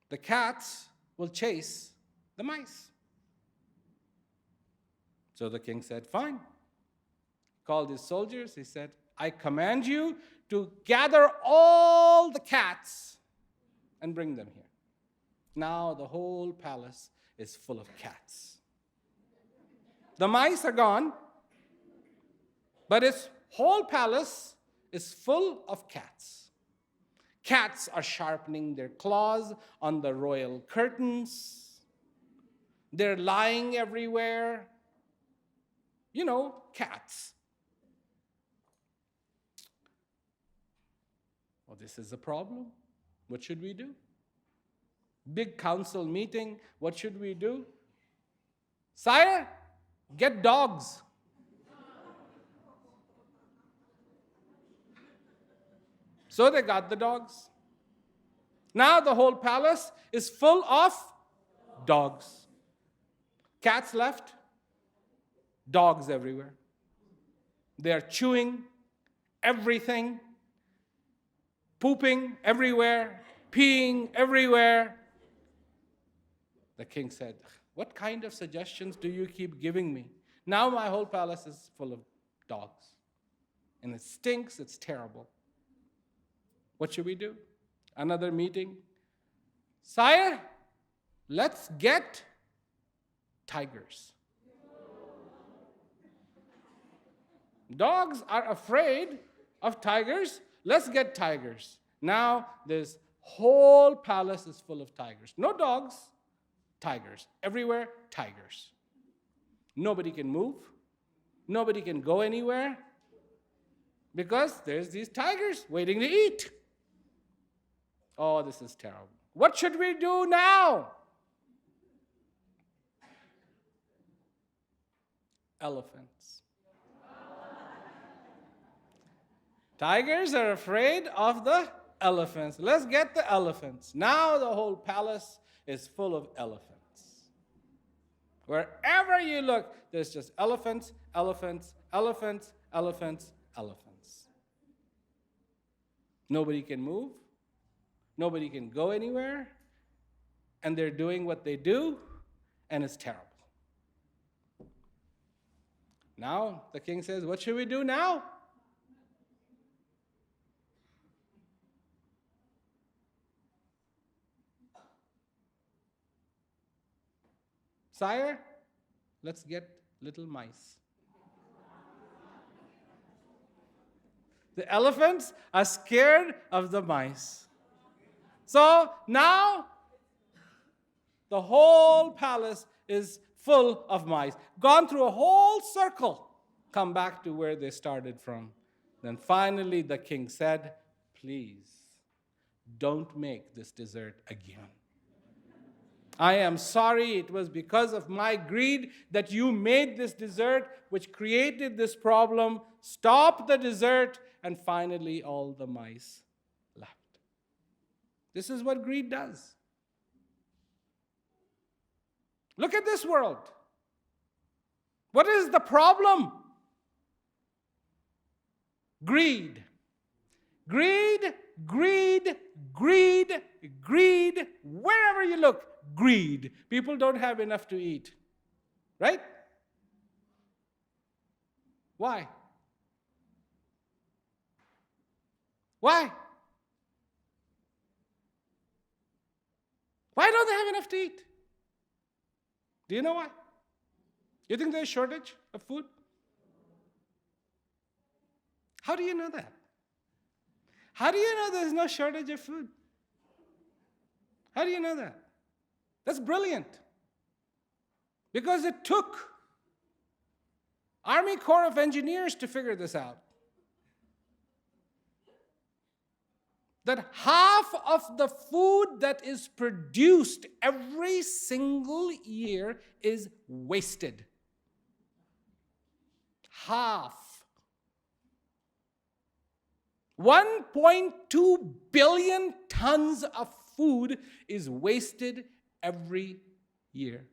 The cats will chase the mice. So the king said, fine. Called his soldiers. He said, I command you to gather all the cats and bring them here. Now the whole palace is full of cats. The mice are gone, but its whole palace is full of cats. Cats are sharpening their claws on the royal curtains. They're lying everywhere. You know, cats. Well, this is a problem. What should we do? Big council meeting. What should we do? Sire, get dogs. So they got the dogs. Now the whole palace is full of dogs. Cats left, dogs everywhere. They are chewing everything, pooping everywhere, peeing everywhere. The king said, what kind of suggestions do you keep giving me? Now my whole palace is full of dogs. And it stinks, it's terrible. What should we do? Another meeting. Sire, let's get tigers. Dogs are afraid of tigers. Let's get tigers. Now this whole palace is full of tigers. No dogs, tigers. Everywhere, tigers. Nobody can move. Nobody can go anywhere because there's these tigers waiting to eat. Oh, this is terrible. What should we do now? Elephants. Tigers are afraid of the elephants. Let's get the elephants. Now the whole palace is full of elephants. Wherever you look, there's just elephants, elephants, elephants, elephants, elephants. Nobody can move. Nobody can go anywhere. And they're doing what they do, and it's terrible. Now, the king says, what should we do now? Sire, let's get little mice. The elephants are scared of the mice. So now, the whole palace is full of mice. Gone through a whole circle, come back to where they started from. Then finally the king said, please, don't make this dessert again. I am sorry, it was because of my greed that you made this dessert, which created this problem. Stop the dessert. And finally, all the mice left. This is what greed does. Look at this world. What is the problem? Greed. Greed, greed, greed, greed. Wherever you look, greed. People don't have enough to eat. Right? Why? Why? Why don't they have enough to eat? Do you know why? You think there's a shortage of food? How do you know that? How do you know there's no shortage of food? How do you know that? That's brilliant. Because it took Army Corps of Engineers to figure this out. That half of the food that is produced every single year is wasted. Half. 1.2 billion tons of food is wasted every year.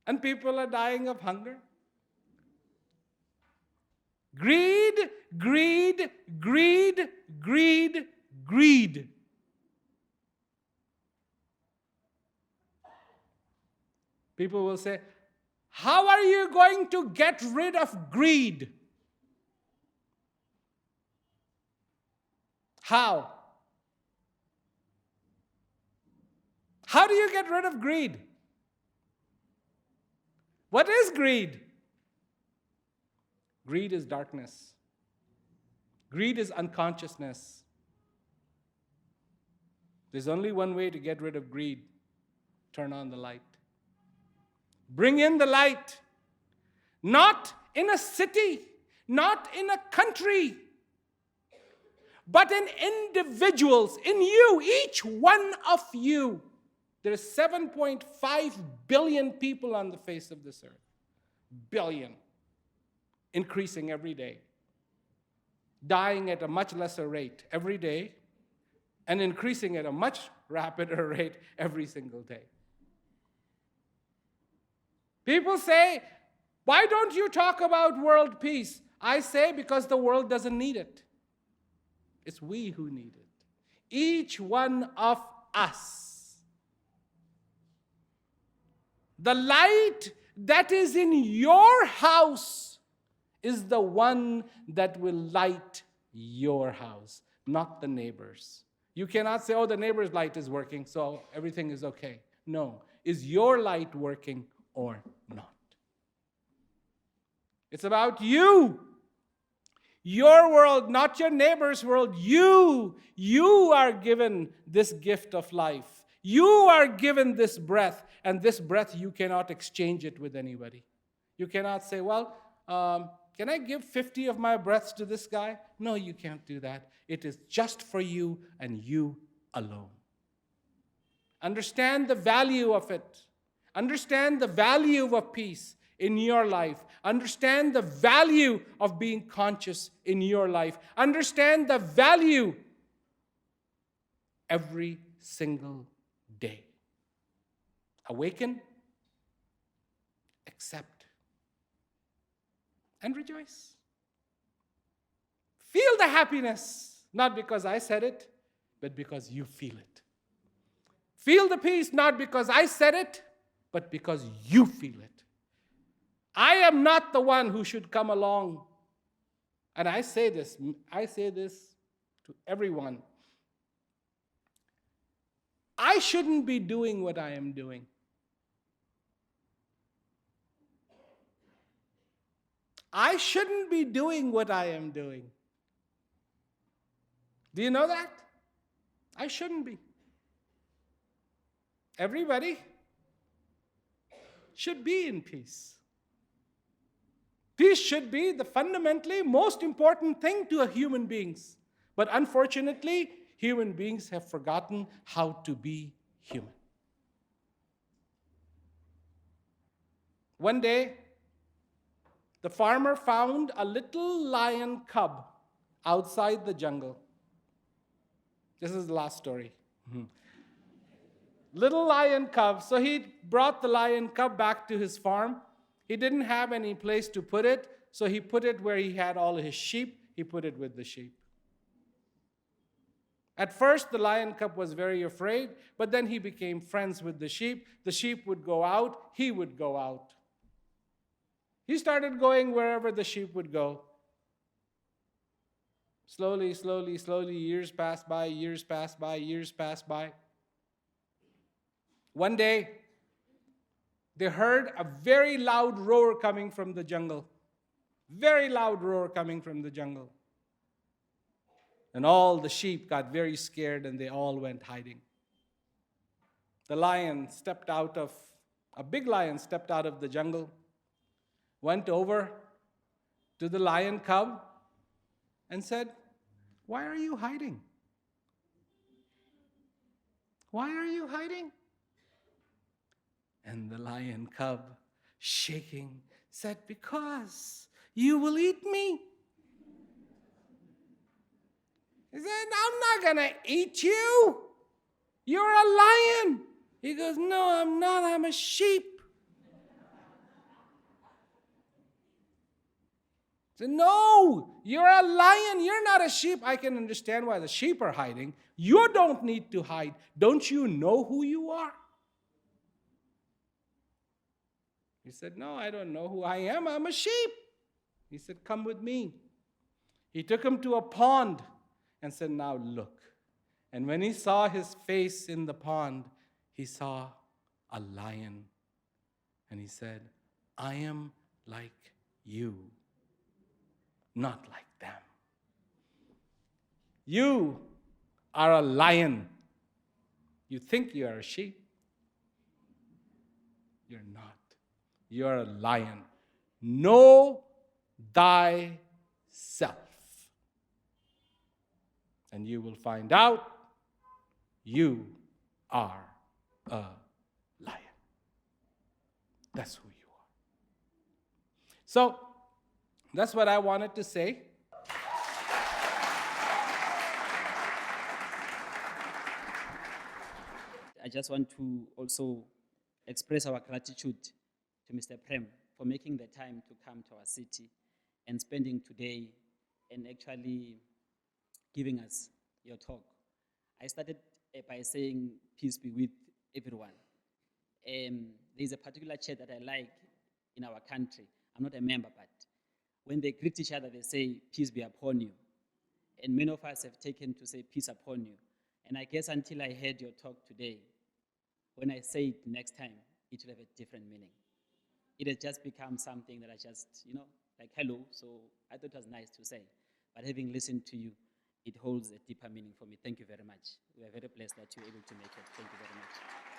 And people are dying of hunger. Greed, greed, greed, greed, greed. People will say, how are you going to get rid of greed? How? How do you get rid of greed? What is greed? Greed is darkness. Greed is unconsciousness. There's only one way to get rid of greed. Turn on the light. Bring in the light. Not in a city, not in a country, but in individuals, in you, each one of you. There are 7.5 billion people on the face of this earth. Billion. Increasing every day. Dying at a much lesser rate every day, and increasing at a much rapider rate every single day. People say, why don't you talk about world peace? I say, because the world doesn't need it. It's we who need it. Each one of us. The light that is in your house is the one that will light your house, not the neighbor's. You cannot say, oh, the neighbor's light is working, so everything is okay. No. Is your light working or not? It's about you. Your world, not your neighbor's world. You are given this gift of life. You are given this breath, and this breath you cannot exchange it with anybody. You cannot say, well, can I give 50 of my breaths to this guy? No, you can't do that. It is just for you and you alone. Understand the value of it. Understand the value of peace in your life. Understand the value of being conscious in your life. Understand the value every single day. Awaken, accept, and rejoice. Feel the happiness, not because I said it, but because you feel it. Feel the peace, not because I said it, but because you feel it. I am not the one who should come along. And I say this to everyone. I shouldn't be doing what I am doing. I shouldn't be doing what I am doing. Do you know that? I shouldn't be. Everybody should be in peace. Peace should be the fundamentally most important thing to human beings. But unfortunately, human beings have forgotten how to be human. One day, the farmer found a little lion cub outside the jungle. This is the last story. Little lion cub. So he brought the lion cub back to his farm. He didn't have any place to put it, so he put it where he had all his sheep. He put it with the sheep. At first, the lion cub was very afraid, but then he became friends with the sheep. The sheep would go out, he would go out. He started going wherever the sheep would go. Slowly, years passed by, years passed by, years passed by. One day, they heard a very loud roar coming from the jungle. Very loud roar coming from the jungle. And all the sheep got very scared and they all went hiding. A big lion stepped out of the jungle, went over to the lion cub and said, "Why are you hiding? Why are you hiding?" And the lion cub, shaking, said, "Because you will eat me." He said, "I'm not going to eat you. You're a lion." He goes, "No, I'm not. I'm a sheep." He said, "No, you're a lion. You're not a sheep." I can understand why the sheep are hiding. You don't need to hide. Don't you know who you are? He said, "No, I don't know who I am. I'm a sheep." He said, "Come with me." He took him to a pond and said, "Now look." And when he saw his face in the pond, he saw a lion. And he said, "I am like you, not like them. You are a lion. You think you are a sheep. You're not. You are a lion. Know thyself. And you will find out you are a lion. That's who you are." So, that's what I wanted to say. I just want to also express our gratitude to Mr. Prem for making the time to come to our city and spending today and actually giving us your talk. I started by saying, "Peace be with everyone." There's a particular church that I like in our country. I'm not a member, but when they greet each other, they say, "Peace be upon you." And many of us have taken to say, "Peace upon you." And I guess until I heard your talk today, when I say it next time, it will have a different meaning. It has just become something that I just, like hello, so I thought it was nice to say. But having listened to you, it holds a deeper meaning for me. Thank you very much. We are very blessed that you were able to make it. Thank you very much.